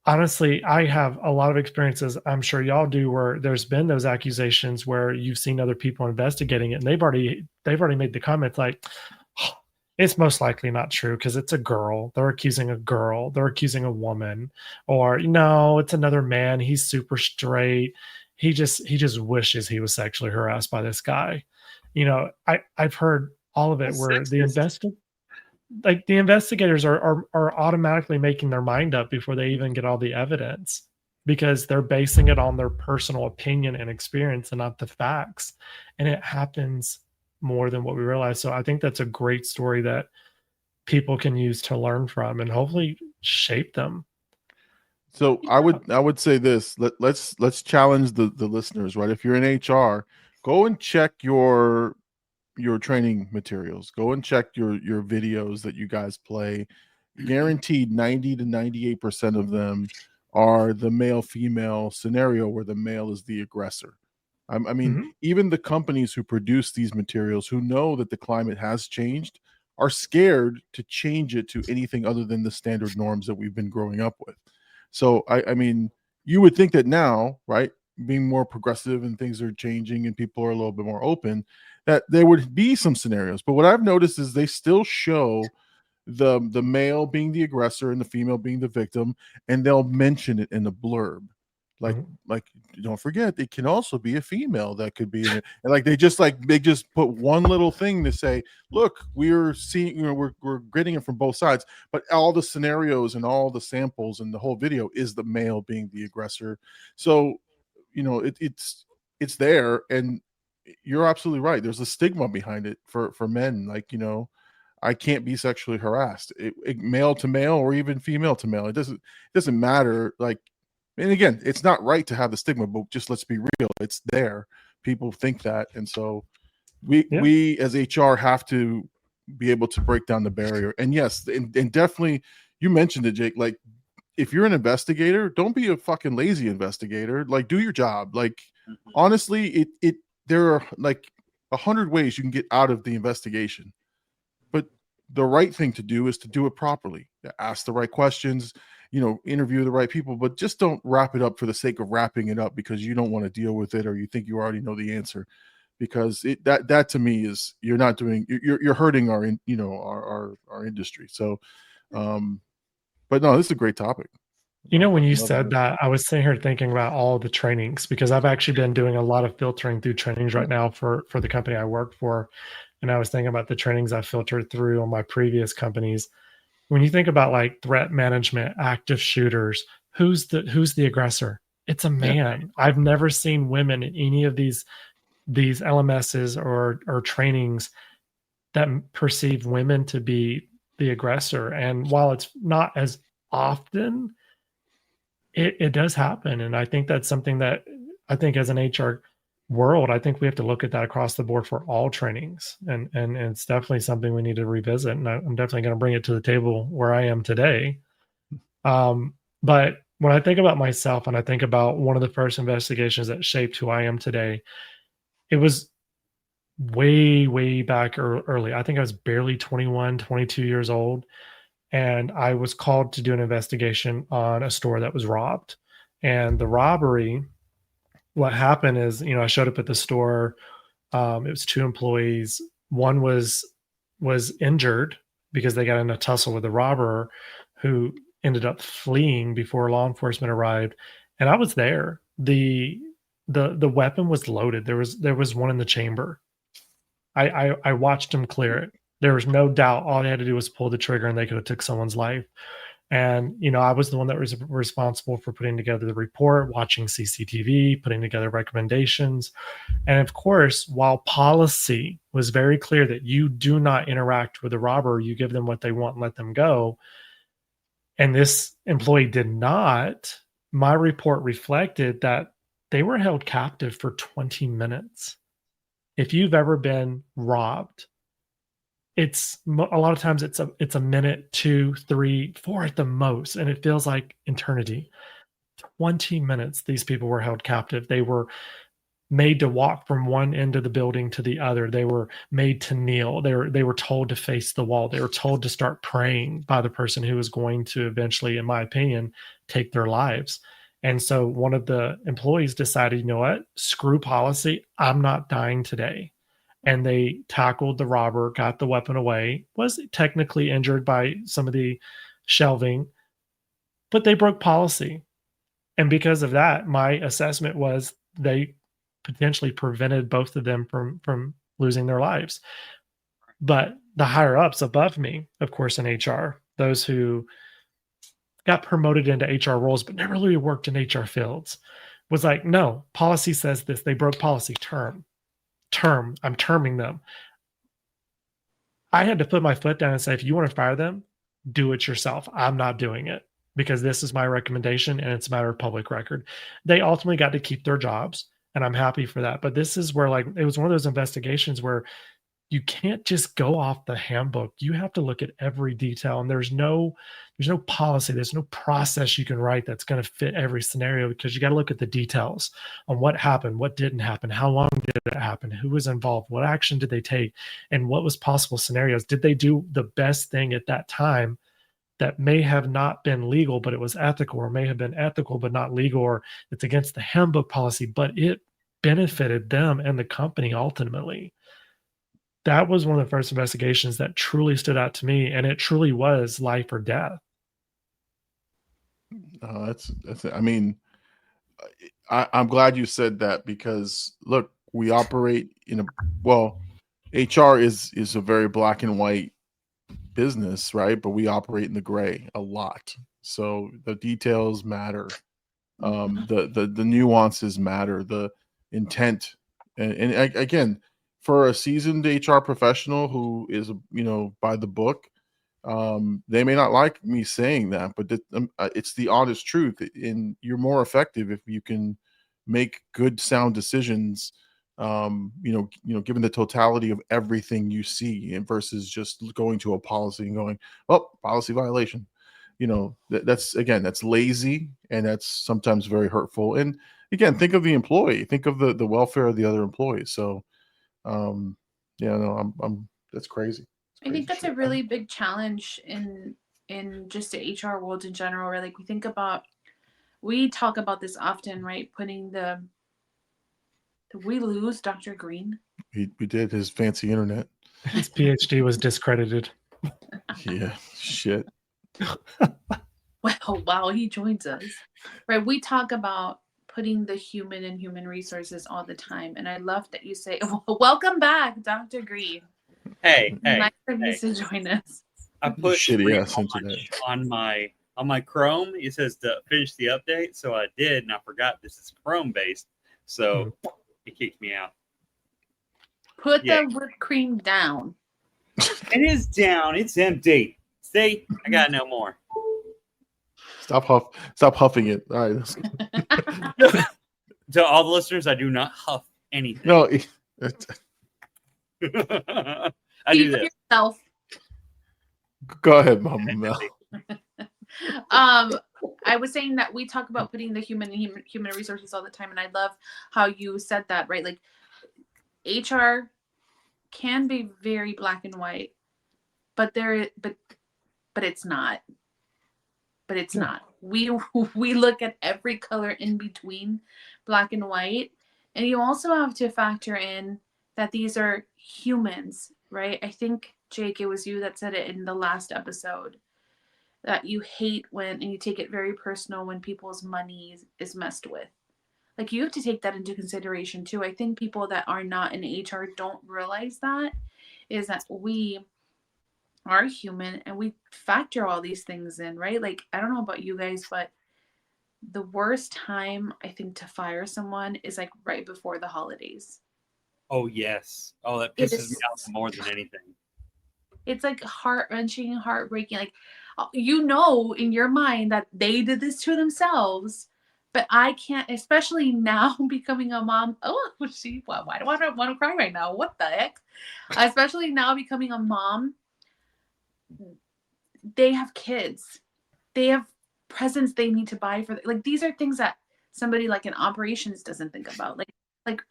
honestly, I have a lot of experiences. I'm sure y'all do where there's been those accusations where you've seen other people investigating it, and they've already made the comments like, "Oh, it's most likely not true because it's a girl. They're accusing a girl. They're accusing a woman, or no, it's another man. He's super straight. He just wishes he was sexually harassed by this guy." I've heard all of it That's where sexist. the investigators are automatically making their mind up before they even get all the evidence because they're basing it on their personal opinion and experience and not the facts. And it happens more than what we realize. So I think that's a great story that people can use to learn from and hopefully shape them. So I would say this. Let's challenge the listeners, right? If you're in HR, go and check your training materials. Go and check your videos that you guys play. Guaranteed 90 to 98% of them are the male female scenario where the male is the aggressor. I mean, even the companies who produce these materials, who know that the climate has changed, are scared to change it to anything other than the standard norms that we've been growing up with. So I mean, you would think that now, right, being more progressive and things are changing and people are a little bit more open, that there would be some scenarios. But what I've noticed is they still show the male being the aggressor and the female being the victim, and they'll mention it in the blurb. Like don't forget, it can also be a female that could be in it. And like they just put one little thing to say, look, we're seeing, we're getting it from both sides, but all the scenarios and all the samples and the whole video is the male being the aggressor. So it's there, and you're absolutely right. There's a stigma behind it for men. Like, I can't be sexually harassed, male to male or even female to male. It doesn't matter. Like, and again, it's not right to have the stigma, but just let's be real. It's there. People think that. And so we as HR have to be able to break down the barrier. And yes, and definitely you mentioned it, Jake, like if you're an investigator, don't be a fucking lazy investigator. Like, do your job. Like, honestly, there are like 100 ways you can get out of the investigation, but the right thing to do is to do it properly. Ask the right questions, interview the right people, but just don't wrap it up for the sake of wrapping it up because you don't want to deal with it or you think you already know the answer. Because that to me is you're hurting our industry. So, but no, this is a great topic. When you said that, I was sitting here thinking about all the trainings because I've actually been doing a lot of filtering through trainings right now for the company I work for. And I was thinking about the trainings I filtered through on my previous companies. When you think about like threat management, active shooters, who's the aggressor? It's a man. Yeah. I've never seen women in any of these LMSs or trainings that perceive women to be the aggressor. And while it's not as often, it does happen. And I think that's something that I think as an HR world, I think we have to look at that across the board for all trainings. And it's definitely something we need to revisit. And I'm definitely going to bring it to the table where I am today. But when I think about myself and I think about one of the first investigations that shaped who I am today, it was way, way back early. I think I was barely 21, 22 years old. And I was called to do an investigation on a store that was robbed. And the robbery, what happened is, I showed up at the store. It was 2 employees. One was injured because they got in a tussle with a robber who ended up fleeing before law enforcement arrived. And I was there. The weapon was loaded. There was one in the chamber. I watched him clear it. There was no doubt. All they had to do was pull the trigger, and they could have took someone's life. And I was the one that was responsible for putting together the report, watching CCTV, putting together recommendations. And of course, while policy was very clear that you do not interact with a robber, you give them what they want and let them go, and this employee did not, my report reflected that they were held captive for 20 minutes. If you've ever been robbed, it's a lot of times it's a minute, 2, 3, 4 at the most, and it feels like eternity. 20 minutes these people were held captive. They were made to walk from one end of the building to the other. They were made to kneel. They were told to face the wall. They were told to start praying by the person who was going to eventually, in my opinion, take their lives. And so one of the employees decided, you know what, screw policy. I'm not dying today. And they tackled the robber, got the weapon away, was technically injured by some of the shelving, but they broke policy. And because of that, my assessment was they potentially prevented both of them from losing their lives. But the higher ups above me, of course, in HR, those who got promoted into HR roles but never really worked in HR fields, was like, no, policy says this. They broke policy. Term. I'm terming them. I had to put my foot down and say, if you want to fire them, do it yourself. I'm not doing it because this is my recommendation and it's a matter of public record. They ultimately got to keep their jobs, and I'm happy for that. But this is where, like, it was one of those investigations where you can't just go off the handbook. You have to look at every detail, and there's no policy, there's no process you can write that's going to fit every scenario, because you got to look at the details on what happened, what didn't happen, how long did it happen, who was involved, what action did they take, and what was possible scenarios. Did they do the best thing at that time that may have not been legal, but it was ethical, or may have been ethical, but not legal, or it's against the handbook policy, but it benefited them and the company ultimately. That was one of the first investigations that truly stood out to me, and it truly was life or death. That's I mean, I'm glad you said that, because look, we operate in HR is a very black and white business, right? But we operate in the gray a lot. So the details matter. The nuances matter, the intent. And again, for a seasoned HR professional who is, by the book, they may not like me saying that, but it's the honest truth. And you're more effective if you can make good, sound decisions, given the totality of everything you see, and versus just going to a policy and going, well, policy violation. That's lazy, and that's sometimes very hurtful. And again, think of the employee, think of the welfare of the other employees. So, that's crazy. I think that's a really big challenge in just the HR world in general, right? Like we talk about this often, right? Did we lose Dr. Green? We did. His fancy internet. His PhD was discredited. Yeah, shit. Well, wow, he joins us. Right, we talk about putting the human in human resources all the time. And I love that you say, welcome back, Dr. Green. Hey. Nice of you to join us. I put shitty on my Chrome. It says to finish the update, so I did, and I forgot this is Chrome based, so it kicked me out. Put the whipped cream down. It is down. It's empty. See, I got no more. Stop huffing it. All right. To all the listeners, I do not huff anything. No. I do this. Yourself. Go ahead, Mama. I was saying that we talk about putting the human resources all the time, and I love how you said that, right? Like, HR can be very black and white, but it's not. But it's not. We look at every color in between black and white, and you also have to factor in that these are humans, right? I think, Jake, it was you that said it in the last episode, that you hate and you take it very personal when people's money is messed with. Like, you have to take that into consideration too. I think people that are not in HR don't realize that, is that we are human and we factor all these things in, right? Like, I don't know about you guys, but the worst time I think to fire someone is like right before the holidays. Oh yes. Oh, that It pisses me is, off more than anything. it's like heart-wrenching, heartbreaking. Like, you know, in your mind that they did this to themselves, but I can't, especially now becoming a mom. Oh, why do I want to cry right now? What the heck? Especially now becoming a mom, they have kids. They have presents they need to buy for, like, these are things that somebody like in operations doesn't think about. Like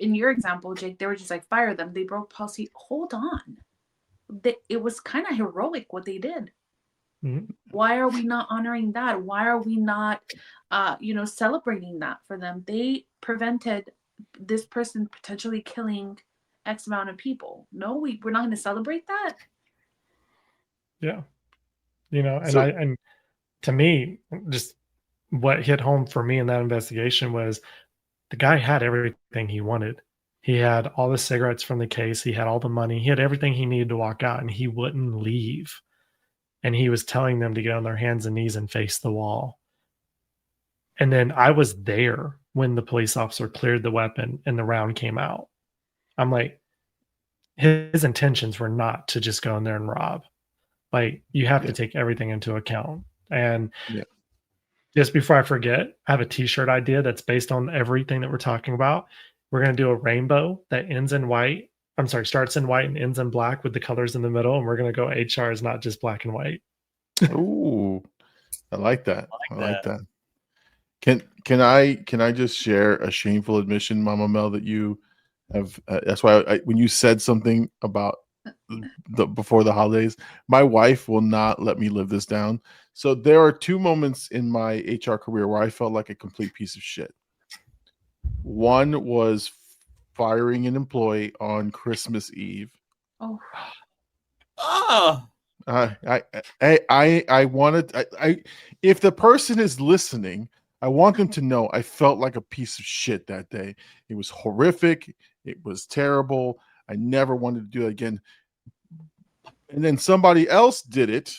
in your example, Jake, they were just like, fire them. They broke policy. Hold on. It was kind of heroic what they did. Mhm. Why are we not honoring that? Why are we not celebrating that for them? They prevented this person potentially killing X amount of people. No, we're not going to celebrate that. Yeah. You know, and So and to me, just what hit home for me in that investigation was the guy had everything he wanted. He had all the cigarettes from the case, he had all the money, he had everything he needed to walk out, and he wouldn't leave. And he was telling them to get on their hands and knees and face the wall. And then I was there when the police officer cleared the weapon and the round came out. I'm like, his intentions were not to just go in there and rob. Like, you have to take everything into account. And yeah. just before I forget, I have a t-shirt idea that's based on everything that we're talking about. We're going to do a rainbow that ends in white. I'm sorry, starts in white and ends in black with the colors in the middle. And we're going to go HR is not just black and white. Ooh, I like that. I like that. that. Can I just share a shameful admission, Mama Mel, that you have? That's why when you said something about before the holidays, my wife will not let me live this down. So there are two moments in my HR career where I felt like a complete piece of shit. One was firing an employee on Christmas Eve. Oh, Oh, I wanted if the person is listening, I want them to know I felt like a piece of shit that day. It was horrific. It was terrible. I never wanted to do it again. And then somebody else did it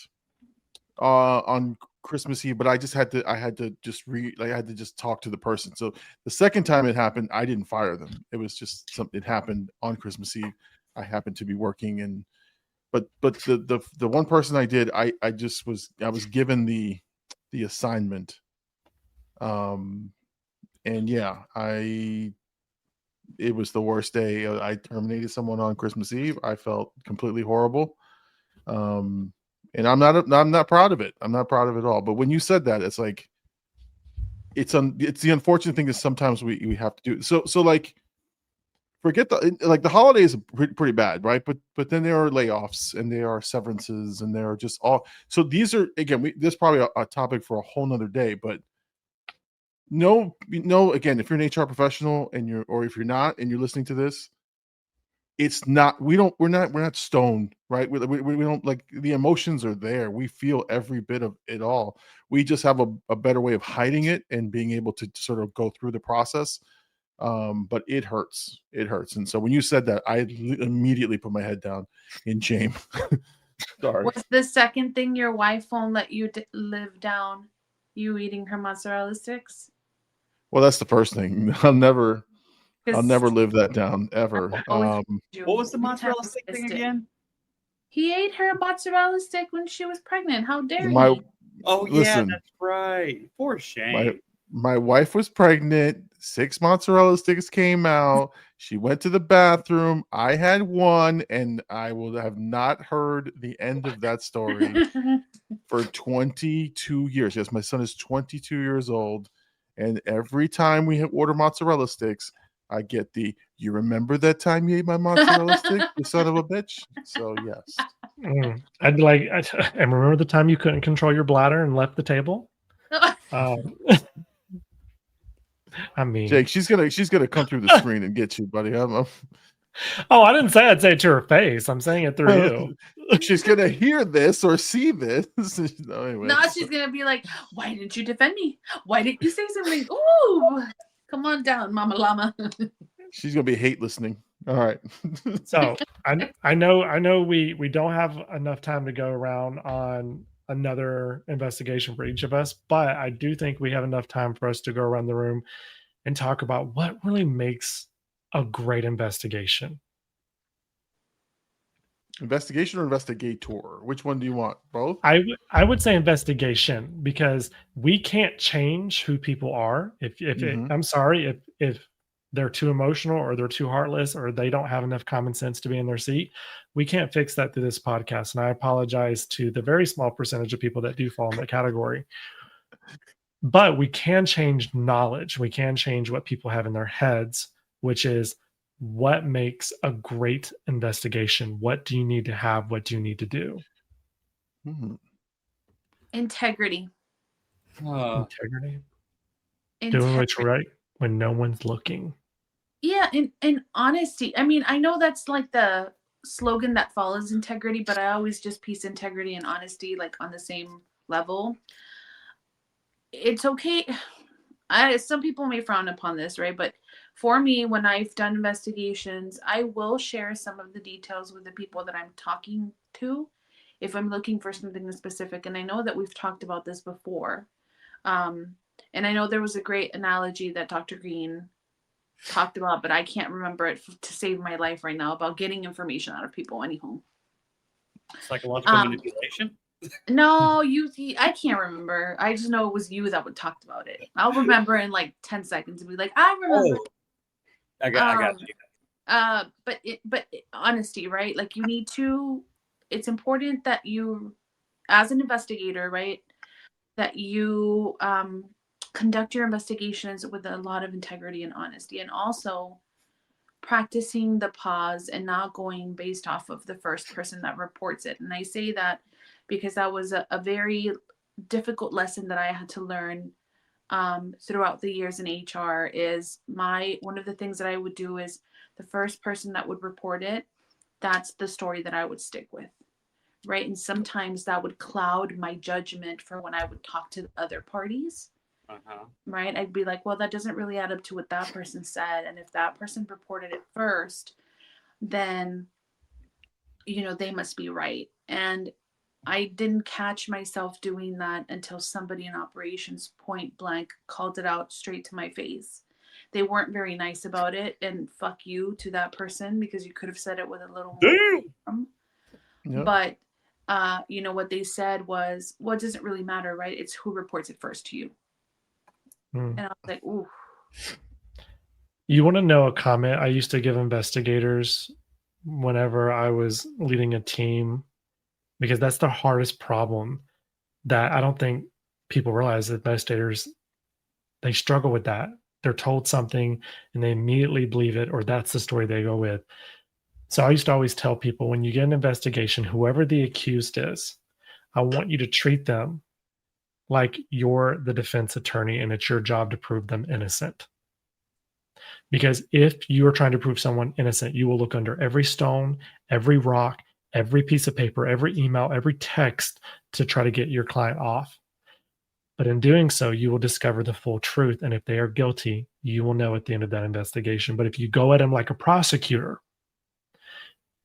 on Christmas Eve, but I had to just talk to the person. So the second time it happened, I didn't fire them. It was just something. It happened on Christmas Eve. I happened to be working, and but the one person I did, I was given the assignment, and yeah, it was the worst day. I terminated someone on Christmas Eve. I felt completely horrible. And I'm not proud of it. I'm not proud of it at all. But when you said that, it's like it's the unfortunate thing is sometimes we have to do so like forget the holidays are pretty bad, right? But then there are layoffs and there are severances and there are just all. So these are again, this is probably a topic for a whole nother day. But no, again, if you're an HR professional or if you're not and you're listening to this, it's not. We're not stoned, right? We don't, like, the emotions are there. We feel every bit of it all. We just have a better way of hiding it and being able to sort of go through the process. But it hurts. And so when you said that, I immediately put my head down in shame. Sorry. what's the second thing your wife won't let you live down? You eating her mozzarella sticks? Well, that's the first thing. I'll never live that down ever. what was the mozzarella stick thing again? He ate her mozzarella stick when she was pregnant. How dare he? Oh yeah, Listen, that's right. For shame. My wife was pregnant. 6 mozzarella sticks came out. She went to the bathroom. I had one, and I will have not heard the end of that story for 22 years. Yes, my son is 22 years old, and every time we order mozzarella sticks, I get you remember that time you ate my mozzarella stick, you son of a bitch? So yes. I'd like, and remember the time you couldn't control your bladder and left the table? I mean, Jake, she's gonna come through the screen and get you, buddy. Oh, I didn't say I'd say it to her face. I'm saying it through you. She's gonna hear this or see this. Now she's gonna be like, "Why didn't you defend me? Why didn't you say something?" Ooh. Come on down, Mama Llama. She's gonna be hate listening. All right. So I know we don't have enough time to go around on another investigation for each of us, but I do think we have enough time for us to go around the room and talk about what really makes a great investigation. Investigation or investigator? Which one do you want? Both? I would say investigation, because we can't change who people are. I'm sorry, if they're too emotional or they're too heartless or they don't have enough common sense to be in their seat, we can't fix that through this podcast. And I apologize to the very small percentage of people that do fall in that category. But we can change knowledge. We can change what people have in their heads, which is what makes a great investigation. What do you need to have? What do you need to do? Integrity. Integrity. Doing what's right when no one's looking. Yeah, and honesty. I mean, I know that's like the slogan that follows integrity, but I always just piece integrity and honesty like on the same level. It's okay. Some people may frown upon this, right? But for me, when I've done investigations, I will share some of the details with the people that I'm talking to if I'm looking for something specific. And I know that we've talked about this before. And I know there was a great analogy that Dr. Green talked about, but I can't remember it to save my life right now, about getting information out of people. Anyhow, psychological manipulation. No, I can't remember. I just know it was you that would talked about it. I'll remember in like 10 seconds and be like, I remember. I got you. But honesty, right? Like you need to. It's important that you, as an investigator, right, that you conduct your investigations with a lot of integrity and honesty, and also practicing the pause and not going based off of the first person that reports it. And I say that because that was a very difficult lesson that I had to learn throughout the years in HR. Is one of the things that I would do is the first person that would report it, that's the story that I would stick with, right? And sometimes that would cloud my judgment for when I would talk to other parties. Right? I'd be like, well, that doesn't really add up to what that person said. And if that person reported it first, then, they must be right. And I didn't catch myself doing that until somebody in operations point blank called it out straight to my face. They weren't very nice about it, and fuck you to that person, because you could have said it with a little more. Yep. But, what they said was, well, it doesn't really matter, right? It's who reports it first to you. And I was like, ooh. You want to know a comment I used to give investigators whenever I was leading a team, because that's the hardest problem that I don't think people realize, that investigators, they struggle with that. They're told something and they immediately believe it, or that's the story they go with. So I used to always tell people, when you get an investigation, whoever the accused is, I want you to treat them like you're the defense attorney and it's your job to prove them innocent. Because if you are trying to prove someone innocent, you will look under every stone, every rock, every piece of paper, every email, every text to try to get your client off. But in doing so, you will discover the full truth. And if they are guilty, you will know at the end of that investigation. But if you go at them like a prosecutor,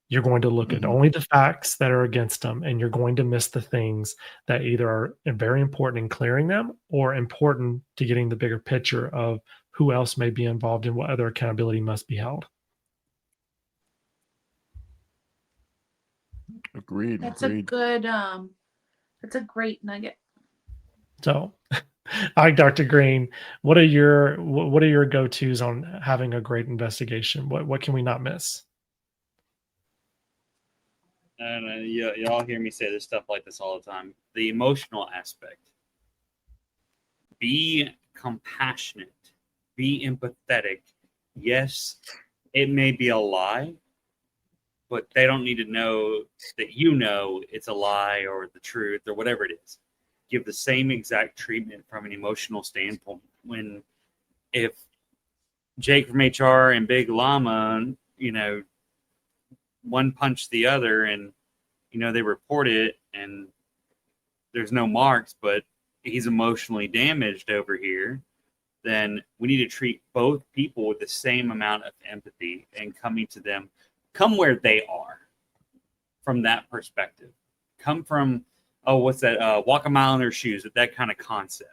you're going to look at only the facts that are against them, and you're going to miss the things that either are very important in clearing them or important to getting the bigger picture of who else may be involved and what other accountability must be held. Agreed. That's a great nugget. So, all right, Dr. Green, what are your go-tos on having a great investigation? What can we not miss? And y'all hear me say this stuff like this all the time. The emotional aspect. Be compassionate. Be empathetic. Yes, it may be a lie, but they don't need to know that it's a lie or the truth or whatever it is. Give the same exact treatment from an emotional standpoint. If Jake from HR and Big Llama, one punched the other and, they report it and there's no marks, but he's emotionally damaged over here, then we need to treat both people with the same amount of empathy and come where they are from that perspective. Come from, oh, what's that? Walk a mile in their shoes, that kind of concept.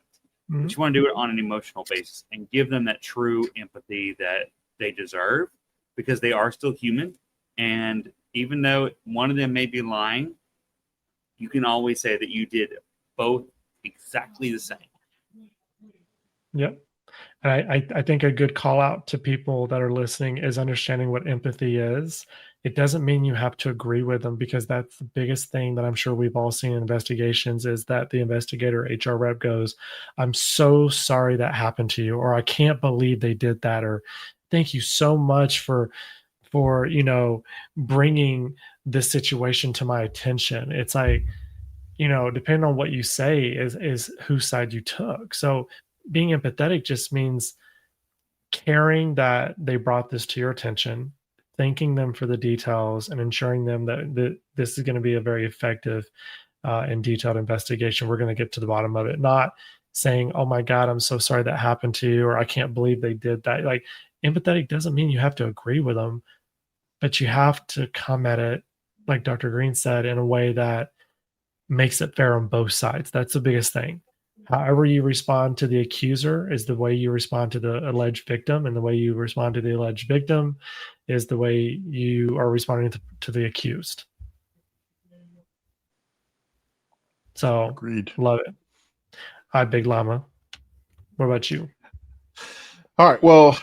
Mhm. But you want to do it on an emotional basis and give them that true empathy that they deserve, because they are still human. And even though one of them may be lying, you can always say that you did both exactly the same. Yep. And I think a good call out to people that are listening is understanding what empathy is. It doesn't mean you have to agree with them, because that's the biggest thing that I'm sure we've all seen in investigations, is that the investigator HR rep goes, "I'm so sorry that happened to you," or "I can't believe they did that," or "Thank you so much for bringing this situation to my attention." It's like, depending on what you say is whose side you took. So being empathetic just means caring that they brought this to your attention, thanking them for the details, and ensuring them that this is going to be a very effective and detailed investigation. We're going to get to the bottom of it. Not saying, "Oh my God, I'm so sorry that happened to you," or "I can't believe they did that." Like, empathetic doesn't mean you have to agree with them, but you have to come at it, like Dr. Green said, in a way that makes it fair on both sides. That's the biggest thing. However you respond to the accuser is the way you respond to the alleged victim, and the way you respond to the alleged victim is the way you are responding to the accused. So, Agreed. love it. Hi, Big Llama. What about you? All right. Well,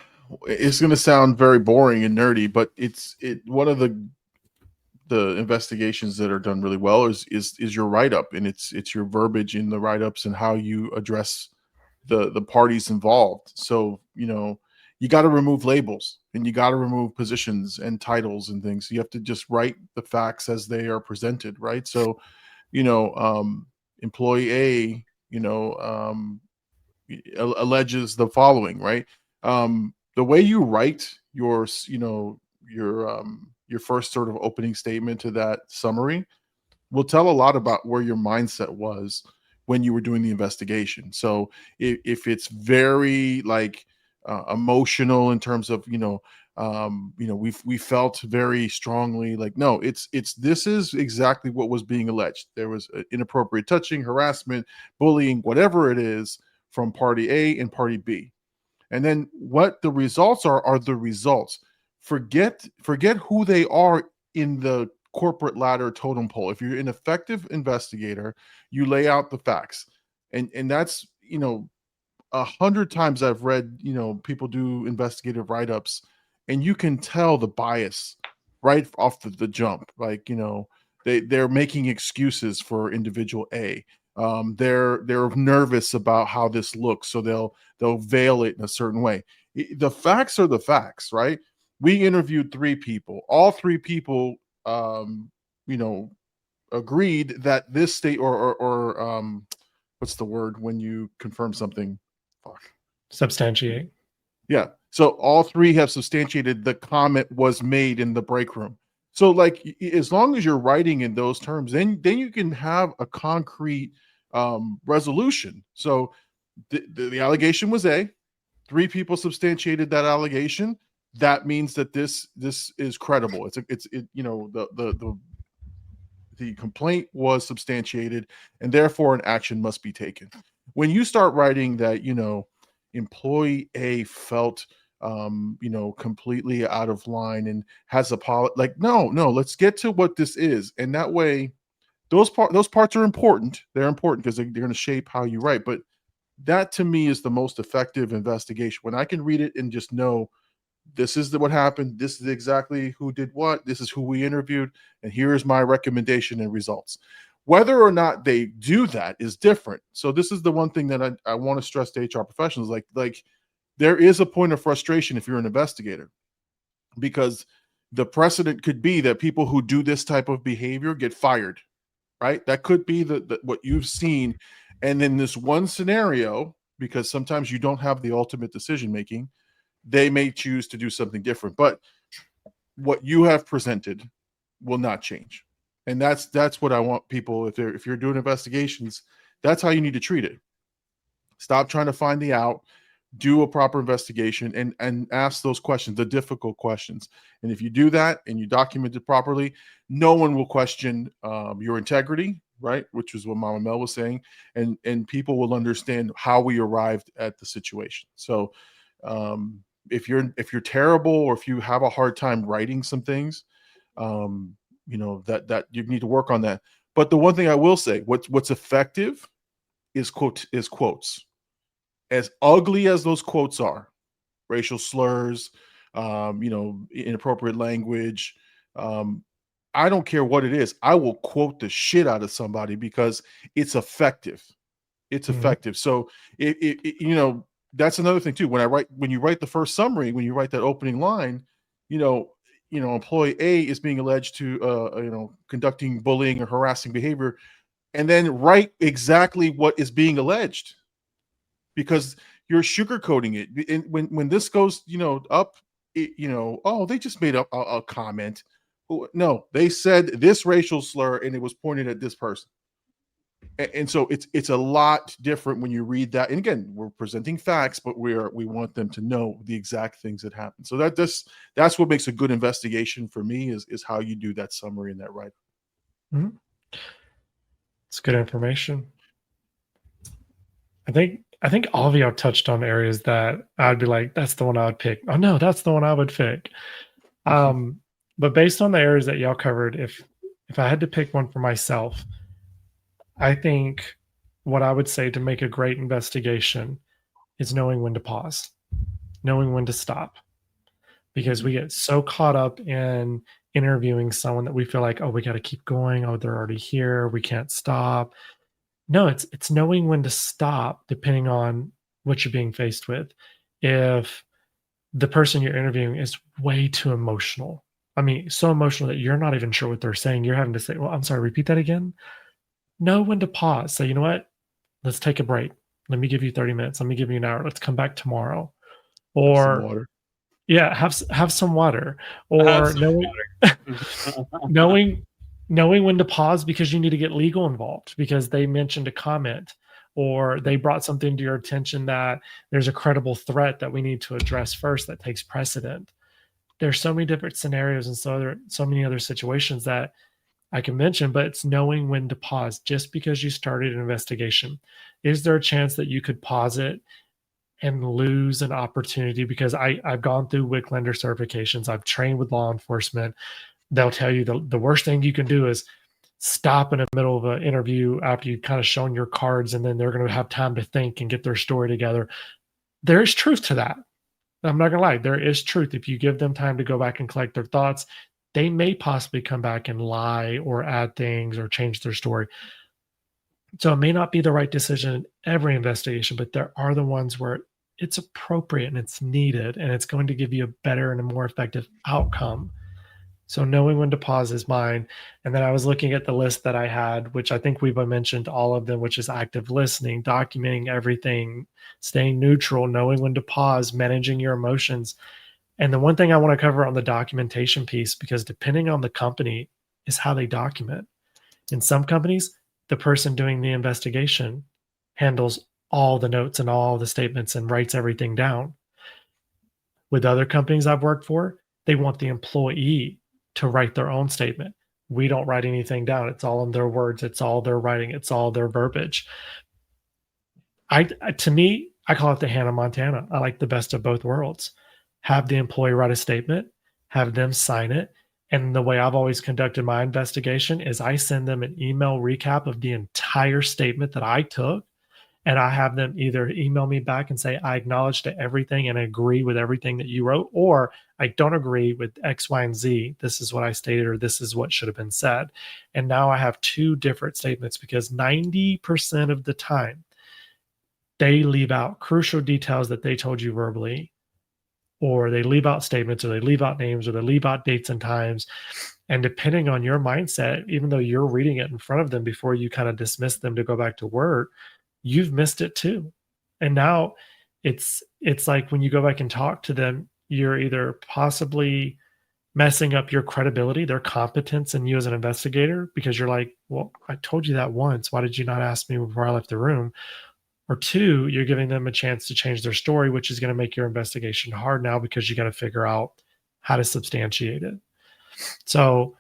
it's going to sound very boring and nerdy, but it's one of the investigations that are done really well is your write-up, and it's your verbiage in the write-ups and how you address the parties involved. So you got to remove labels, and you got to remove positions and titles and things. You have to just write the facts as they are presented, right? So employee A alleges the following, right? The way you write your first sort of opening statement to that summary will tell a lot about where your mindset was when you were doing the investigation. So if it's very like emotional in terms of we felt very strongly like, no, it's this is exactly what was being alleged. There was inappropriate touching, harassment, bullying, whatever it is, from party A and party B. And then what the results are the results. Forget who they are in the corporate ladder totem pole. If you're an effective investigator, you lay out the facts. And that's 100 times I've read people do investigative write-ups, and you can tell the bias right off the jump. Like they're making excuses for individual A. They're nervous about how this looks, so they'll veil it in a certain way. The facts are the facts, right? We interviewed 3 people. All 3 people, agreed that this state or what's the word when you confirm something? Fuck. Substantiate. Yeah. So all 3 have substantiated the comment was made in the break room. So like, as long as you're writing in those terms, then you can have a concrete resolution. So the allegation was A. 3 people substantiated that allegation. That means that this is credible. The complaint was substantiated, and therefore an action must be taken. When you start writing that, employee A felt completely out of line and has no, let's get to what this is. And that way, those parts are important. They're important because they're going to shape how you write. But that to me is the most effective investigation, when I can read it and just know this is what happened. This is exactly who did what. This is who we interviewed. And here is my recommendation and results. Whether or not they do that is different. So this is the one thing that I want to stress to HR professionals. Like there is a point of frustration if you're an investigator, because the precedent could be that people who do this type of behavior get fired, right? That could be the what you've seen. And in this one scenario, because sometimes you don't have the ultimate decision making, they may choose to do something different. But what you have presented will not change. And that's what I want people, if you're doing investigations, that's how you need to treat it. Stop trying to find the out. do a proper investigation and ask those questions, the difficult questions. And if you do that and you document it properly, no one will question your integrity, right? Which is what Mama Mel was saying, and people will understand how we arrived at the situation. So if you're terrible, or if you have a hard time writing some things, that you need to work on that. But the one thing I will say, what's effective is quotes. As ugly as those quotes are, racial slurs, inappropriate language, I don't care what it is. I will quote the shit out of somebody because it's effective. It's effective. So that's another thing too. When you write the first summary, when you write that opening line, employee A is being alleged to conducting bullying or harassing behavior, and then write exactly what is being alleged, because you're sugarcoating it. And when this goes up, oh, they just made up a comment. No, they said this racial slur and it was pointed at this person. And so it's a lot different when you read that. And again, we're presenting facts, but we want them to know the exact things that happen. So that's what makes a good investigation for me, is how you do that summary and that write. Mm-hmm. It's good information. I think all of y'all touched on areas that I'd be like, that's the one I would pick. Oh no, that's the one I would pick. But based on the areas that y'all covered, if I had to pick one for myself, I think what I would say to make a great investigation is knowing when to pause, knowing when to stop, because we get so caught up in interviewing someone that we feel like, oh, we got to keep going. Oh, they're already here. We can't stop. No, it's knowing when to stop, depending on what you're being faced with. If the person you're interviewing is way too emotional, I mean, so emotional that you're not even sure what they're saying, you're having to say, well, I'm sorry, repeat that again. Know when to pause. Say, you know what? Let's take a break. Let me give you 30 minutes. Let me give you an hour. Let's come back tomorrow. Or some water. Yeah, have some water. Or knowing when to pause because you need to get legal involved because they mentioned a comment or they brought something to your attention that there's a credible threat that we need to address first that takes precedent. There's so many different scenarios and so many other situations that I can mention, but it's knowing when to pause. Just because you started an investigation, is there a chance that you could pause it and lose an opportunity? Because I've gone through WIC lender certifications. I've trained with law enforcement. They'll tell you the worst thing you can do is stop in the middle of an interview after you've kind of shown your cards, and then they're going to have time to think and get their story together. There is truth to that. I'm not going to lie. There is truth. If you give them time to go back and collect their thoughts, they may possibly come back and lie or add things or change their story. So it may not be the right decision in every investigation, but there are the ones where it's appropriate and it's needed, and it's going to give you a better and a more effective outcome. So knowing when to pause is mine. And then I was looking at the list that I had, which I think we've mentioned all of them, which is active listening, documenting everything, staying neutral, knowing when to pause, managing your emotions. And the one thing I want to cover on the documentation piece, because depending on the company, is how they document. In some companies, the person doing the investigation handles all the notes and all the statements and writes everything down. With other companies I've worked for, they want the employee to write their own statement. We don't write anything down. It's all in their words. It's all their writing. It's all their verbiage. To me, I call it the Hannah Montana. I like the best of both worlds. Have the employee write a statement, have them sign it. And the way I've always conducted my investigation is I send them an email recap of the entire statement that I took. And I have them either email me back and say, I acknowledge to everything and agree with everything that you wrote, or I don't agree with X, Y, and Z. This is what I stated, or this is what should have been said. And now I have two different statements because 90% of the time, they leave out crucial details that they told you verbally, or they leave out statements, or they leave out names, or they leave out dates and times. And depending on your mindset, even though you're reading it in front of them before you kind of dismiss them to go back to work, you've missed it too. And now it's like when you go back and talk to them, you're either possibly messing up your credibility, their competence in you as an investigator, because you're like, well, I told you that once. Why did you not ask me before I left the room? Or two, you're giving them a chance to change their story, which is going to make your investigation hard now because you got to figure out how to substantiate it. So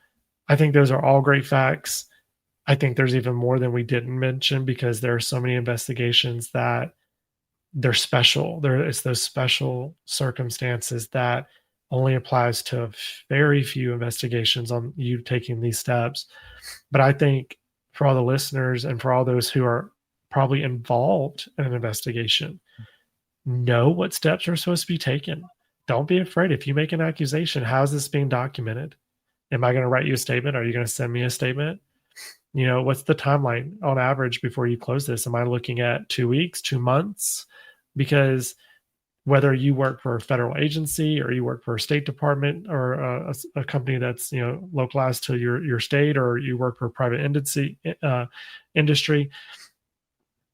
I think those are all great facts. I think there's even more than we didn't mention because there are so many investigations that they're special. It's those special circumstances that only applies to very few investigations on you taking these steps. But I think for all the listeners and for all those who are probably involved in an investigation, know what steps are supposed to be taken. Don't be afraid. If you make an accusation, how's this being documented? Am I going to write you a statement? Are you going to send me a statement? What's the timeline on average before you close this? Am I looking at 2 weeks, 2 months? Because whether you work for a federal agency or you work for a state department or a company that's localized to your state, or you work for a private industry,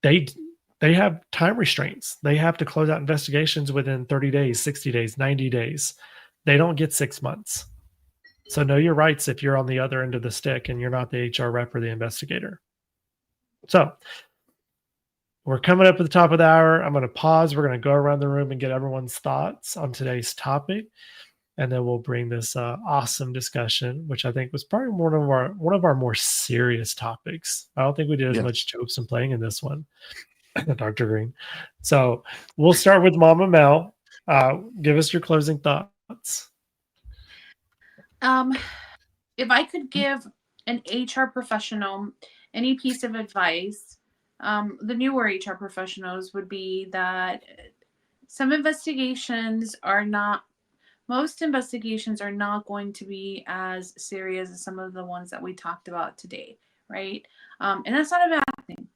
they have time restraints. They have to close out investigations within 30 days, 60 days, 90 days. They don't get 6 months. So know your rights if you're on the other end of the stick and you're not the HR rep or the investigator. So we're coming up at the top of the hour. I'm going to pause. We're going to go around the room and get everyone's thoughts on today's topic. And then we'll bring this awesome discussion, which I think was probably one of our more serious topics. I don't think we did as much jokes and playing in this one, Dr. Green. So we'll start with Mama Mel. Give us your closing thoughts. If I could give an HR professional any piece of advice, the newer HR professionals would be that most investigations are not going to be as serious as some of the ones that we talked about today, right? And that's not a bad thing.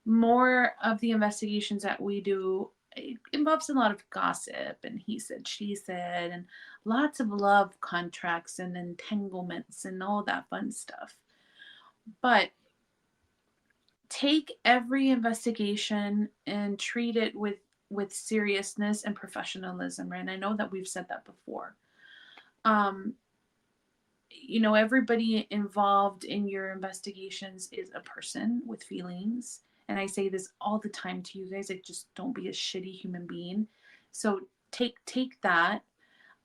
More of the investigations that we do, it involves a lot of gossip and he said, she said, and lots of love contracts and entanglements and all that fun stuff. But take every investigation and treat it with seriousness and professionalism, right? And I know that we've said that before. Everybody involved in your investigations is a person with feelings. And I say this all the time to you guys, like, just don't be a shitty human being. So take that.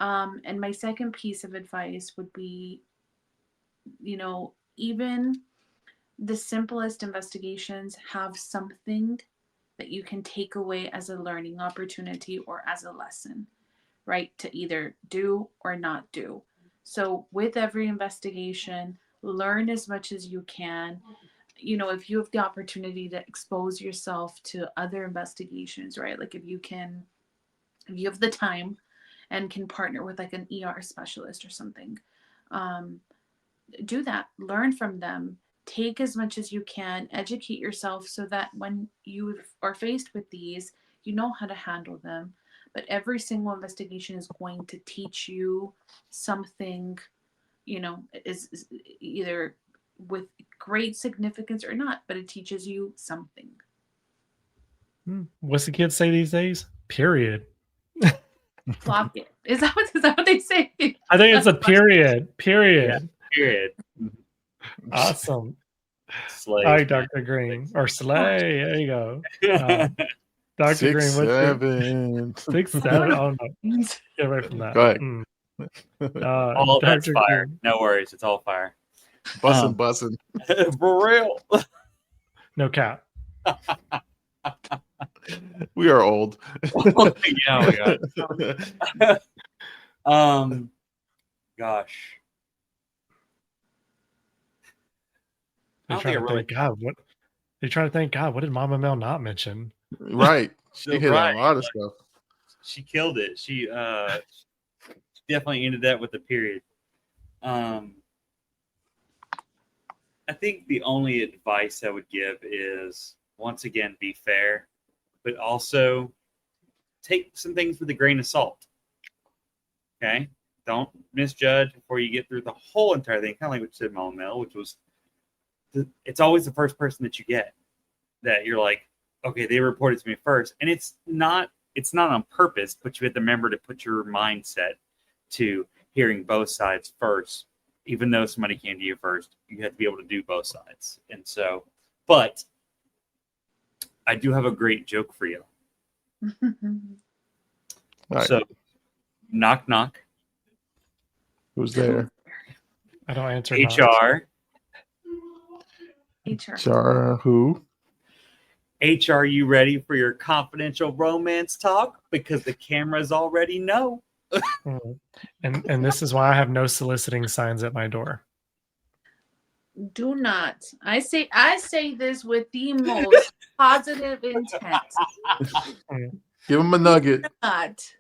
And my second piece of advice would be, even the simplest investigations have something that you can take away as a learning opportunity or as a lesson, right? To either do or not do. So with every investigation, learn as much as you can. If you have the opportunity to expose yourself to other investigations, right? Like if you have the time and can partner with like an ER specialist or something, do that. Learn from them. Take as much as you can. Educate yourself so that when you are faced with these, you know how to handle them. But every single investigation is going to teach you something, is either with great significance or not, but it teaches you something. What's the kids say these days? Period. Flop it. Is that what they say? I think it's a period. Yeah, period. Awesome. Slay. All right, Dr. Green. Or Slay. There you go. Dr. 6, Green, 7. 6, 7. Oh, no. Get away from that. Go ahead. All that's Dr. fire. Green. No worries. It's all fire. Bussin'. For real. No cap. We are old. Yeah, we are. Gosh. They're trying to thank God. What did Mama Mel not mention? Right. She hit on a lot of stuff. She killed it. She definitely ended that with a period. I think the only advice I would give is, once again, be fair, but also take some things with a grain of salt. Okay? Don't misjudge before you get through the whole entire thing. Kind of like what you said, Mama Mel, which was, it's always the first person that you get that you're like, okay, they reported to me first. And it's not on purpose, but you have to remember to put your mindset to hearing both sides first. Even though somebody came to you first, you have to be able to do both sides. And so, but I do have a great joke for you. All right. So, knock knock. Who's there? I don't answer knocks. HR. Char, who? HR, you ready for your confidential romance talk? Because the cameras already know. Mm. And this is why I have no soliciting signs at my door. Do not. I say this with the most positive intent. Give him a nugget. Do not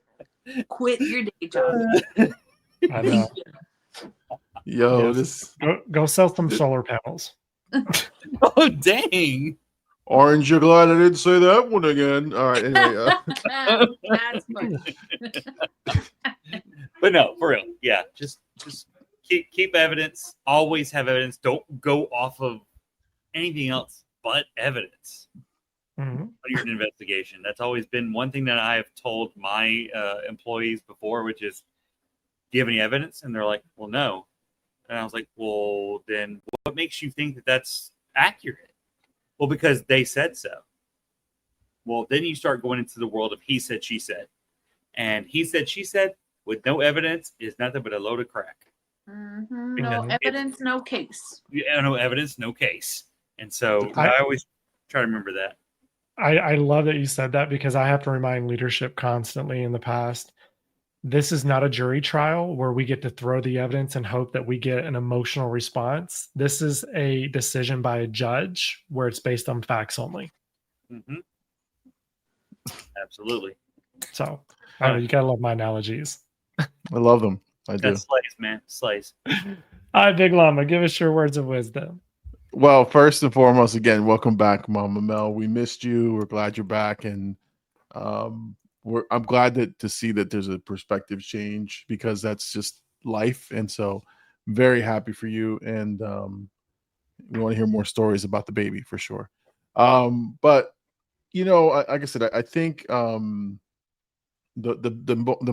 quit your day job. I know. Yo, Yes. this Go sell some solar panels. Oh, dang. Orange, you're glad I didn't say that one again. All right, anyway. That's funny. But no, for real. Yeah, just keep evidence. Always have evidence. Don't go off of anything else but evidence. Mhm. When you're in an investigation. That's always been one thing that I have told my employees before, which is, do you have any evidence? And they're like, well, no. And I was like, well, then what makes you think that that's accurate? Well, because they said so. Well, then you start going into the world of he said, she said. And he said, she said, with no evidence is nothing but a load of crack. Mm-hmm. Because No evidence, no case. Yeah, no evidence, no case. And so I always try to remember that. I love that you said that, because I have to remind leadership constantly in the past, this is not a jury trial where we get to throw the evidence and hope that we get an emotional response. This is a decision by a judge where it's based on facts only. Mm-hmm. Absolutely. So I don't know, you gotta love my analogies. I love them. I do. That's slays, man. Slays. All right, Big Llama, give us your words of wisdom. Well, first and foremost, again, welcome back, Mama Mel. We missed you. We're glad you're back, and I'm glad to see that there's a perspective change, because that's just life. And so, very happy for you, and we want to hear more stories about the baby for sure. But like I said, I think the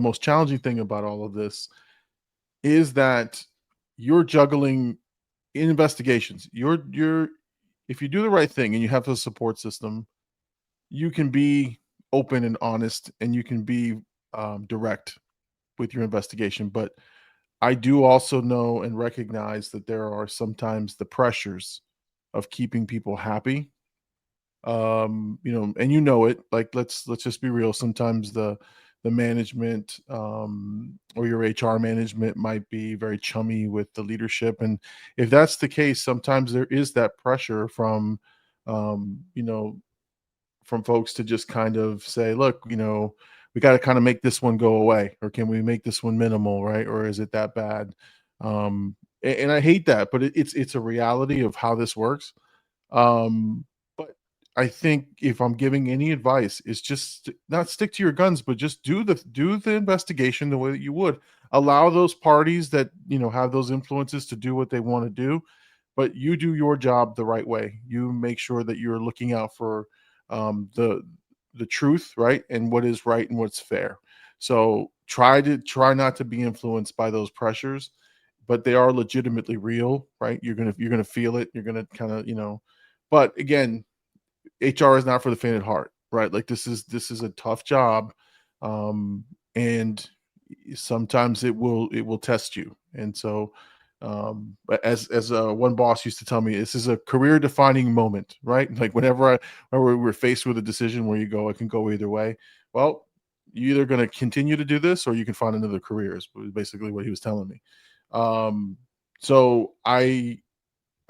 most challenging thing about all of this is that you're juggling investigations. If you do the right thing and you have a support system, you can be open and honest, and you can be direct with your investigation. But I do also know and recognize that there are sometimes the pressures of keeping people happy. And it, like, let's just be real. Sometimes the management or your HR management might be very chummy with the leadership, and if that's the case, sometimes there is that pressure from from folks to just kind of say, look, we got to kind of make this one go away, or can we make this one minimal, right? Or is it that bad? And I hate that, but it's a reality of how this works. But I think if I'm giving any advice, is just not stick to your guns, but just do the investigation the way that you would. Allow those parties that have those influences to do what they want to do, but you do your job the right way. You make sure that you're looking out for the truth, right, and what is right and what's fair. So try not to be influenced by those pressures, but they are legitimately real, right? You're gonna feel it. You're gonna kind of but again, HR is not for the faint of heart, right? Like this is a tough job, and sometimes it will test you. And so, as one boss used to tell me, this is a career defining moment, right? Like whenever we're faced with a decision where you go, it can go either way. Well, you're either going to continue to do this, or you can find another career. Is basically what he was telling me. So I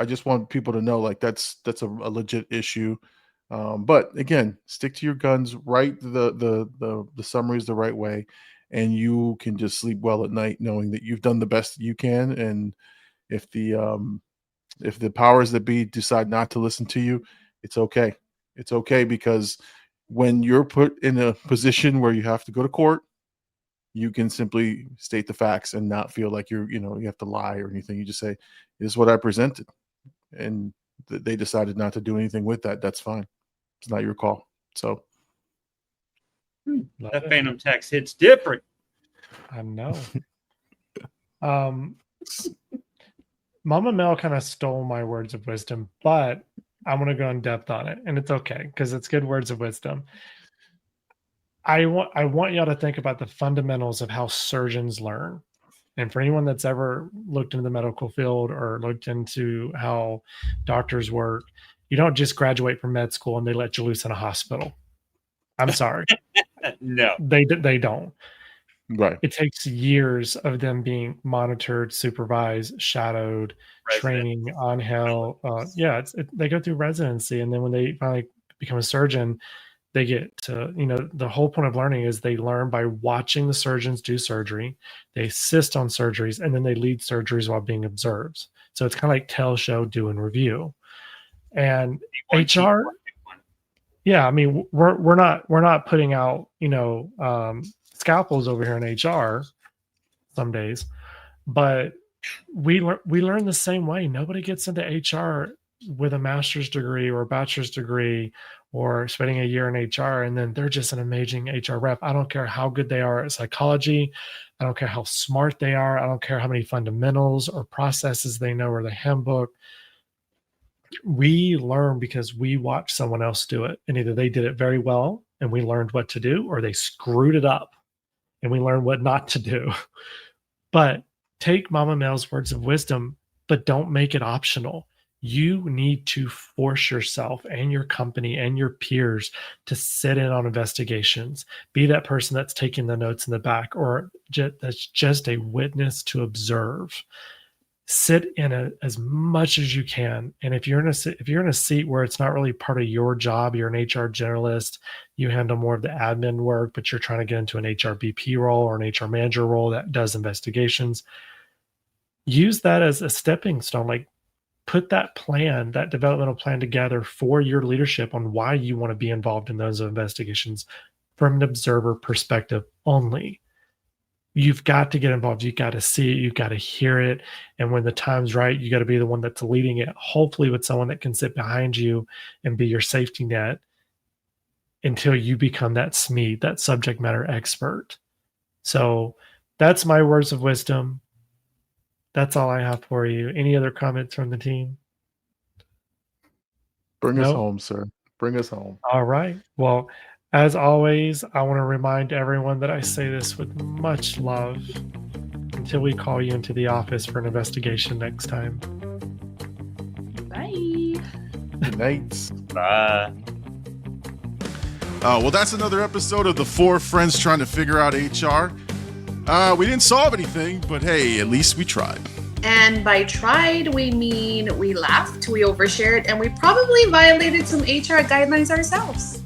just want people to know, like, that's a legit issue. But again, stick to your guns, write the summaries the right way, and you can just sleep well at night knowing that you've done the best you can. And if the powers that be decide not to listen to you, it's okay. It's okay, because when you're put in a position where you have to go to court, you can simply state the facts and not feel like you have to lie or anything. You just say, "This is what I presented," and they decided not to do anything with that. That's fine. It's not your call. So that phantom tax hits different. I know. Mama Mel kind of stole my words of wisdom, but I'm going to go in depth on it, and it's okay because it's good words of wisdom. I want y'all to think about the fundamentals of how surgeons learn. And for anyone that's ever looked into the medical field or looked into how doctors work, you don't just graduate from med school and they let you loose in a hospital. I'm sorry. No. They don't. Right. It takes years of them being monitored, supervised, shadowed, training on hell. They go through residency, and then when they finally become a surgeon, they get to, the whole point of learning is they learn by watching the surgeons do surgery. They assist on surgeries, and then they lead surgeries while being observed. So it's kind of like tell, show, do, and review. And HR, yeah, I mean, we're not putting out, scalpels over here in HR some days, but we learn the same way. Nobody gets into HR with a master's degree or a bachelor's degree or spending a year in HR and then they're just an amazing HR rep. I don't care how good they are at psychology. I don't care how smart they are. I don't care how many fundamentals or processes they know or the handbook. We learn because we watch someone else do it, and either they did it very well and we learned what to do, or they screwed it up and we learned what not to do. But take Mama Mel's words of wisdom, but don't make it optional. You need to force yourself and your company and your peers to sit in on investigations. Be that person that's taking the notes in the back, or that's just a witness to observe. Sit in it as much as you can. And if you're in a seat where it's not really part of your job, you're an HR generalist, you handle more of the admin work, but you're trying to get into an HR VP role or an HR manager role that does investigations, use that as a stepping stone. Like, put that developmental plan together for your leadership on why you want to be involved in those investigations from an observer perspective only. You've got to get involved. You've got to see it. You've got to hear it. And when the time's right, you got to be the one that's leading it, hopefully with someone that can sit behind you and be your safety net until you become that SME, that subject matter expert. So that's my words of wisdom. That's all I have for you. Any other comments from the team? Bring us home, sir. Bring us home. All right. Well, as always, I want to remind everyone that I say this with much love until we call you into the office for an investigation next time. Bye. Good night. Bye. Well, that's another episode of the Four Friends Trying to Figure Out HR. We didn't solve anything, but hey, at least we tried. And by tried, we mean we laughed, we overshared, and we probably violated some HR guidelines ourselves.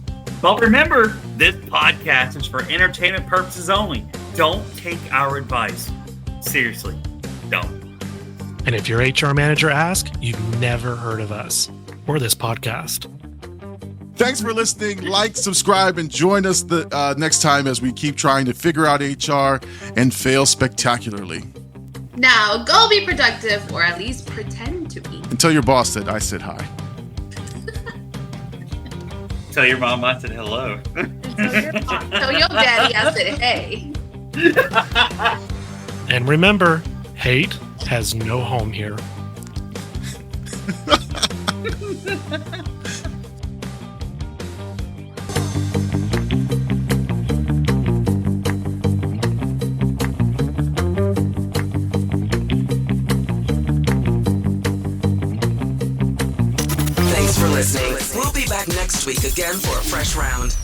But remember, this podcast is for entertainment purposes only. Don't take our advice. Seriously, don't. And if your HR manager asks, you've never heard of us or this podcast. Thanks for listening. Like, subscribe, and join us the next time as we keep trying to figure out HR and fail spectacularly. Now, go be productive, or at least pretend to be. And tell your boss that I said hi. Tell your mom I said hello. Tell your daddy I said hey. And remember, hate has no home here. Thanks for listening. We'll be back next week again for a fresh round.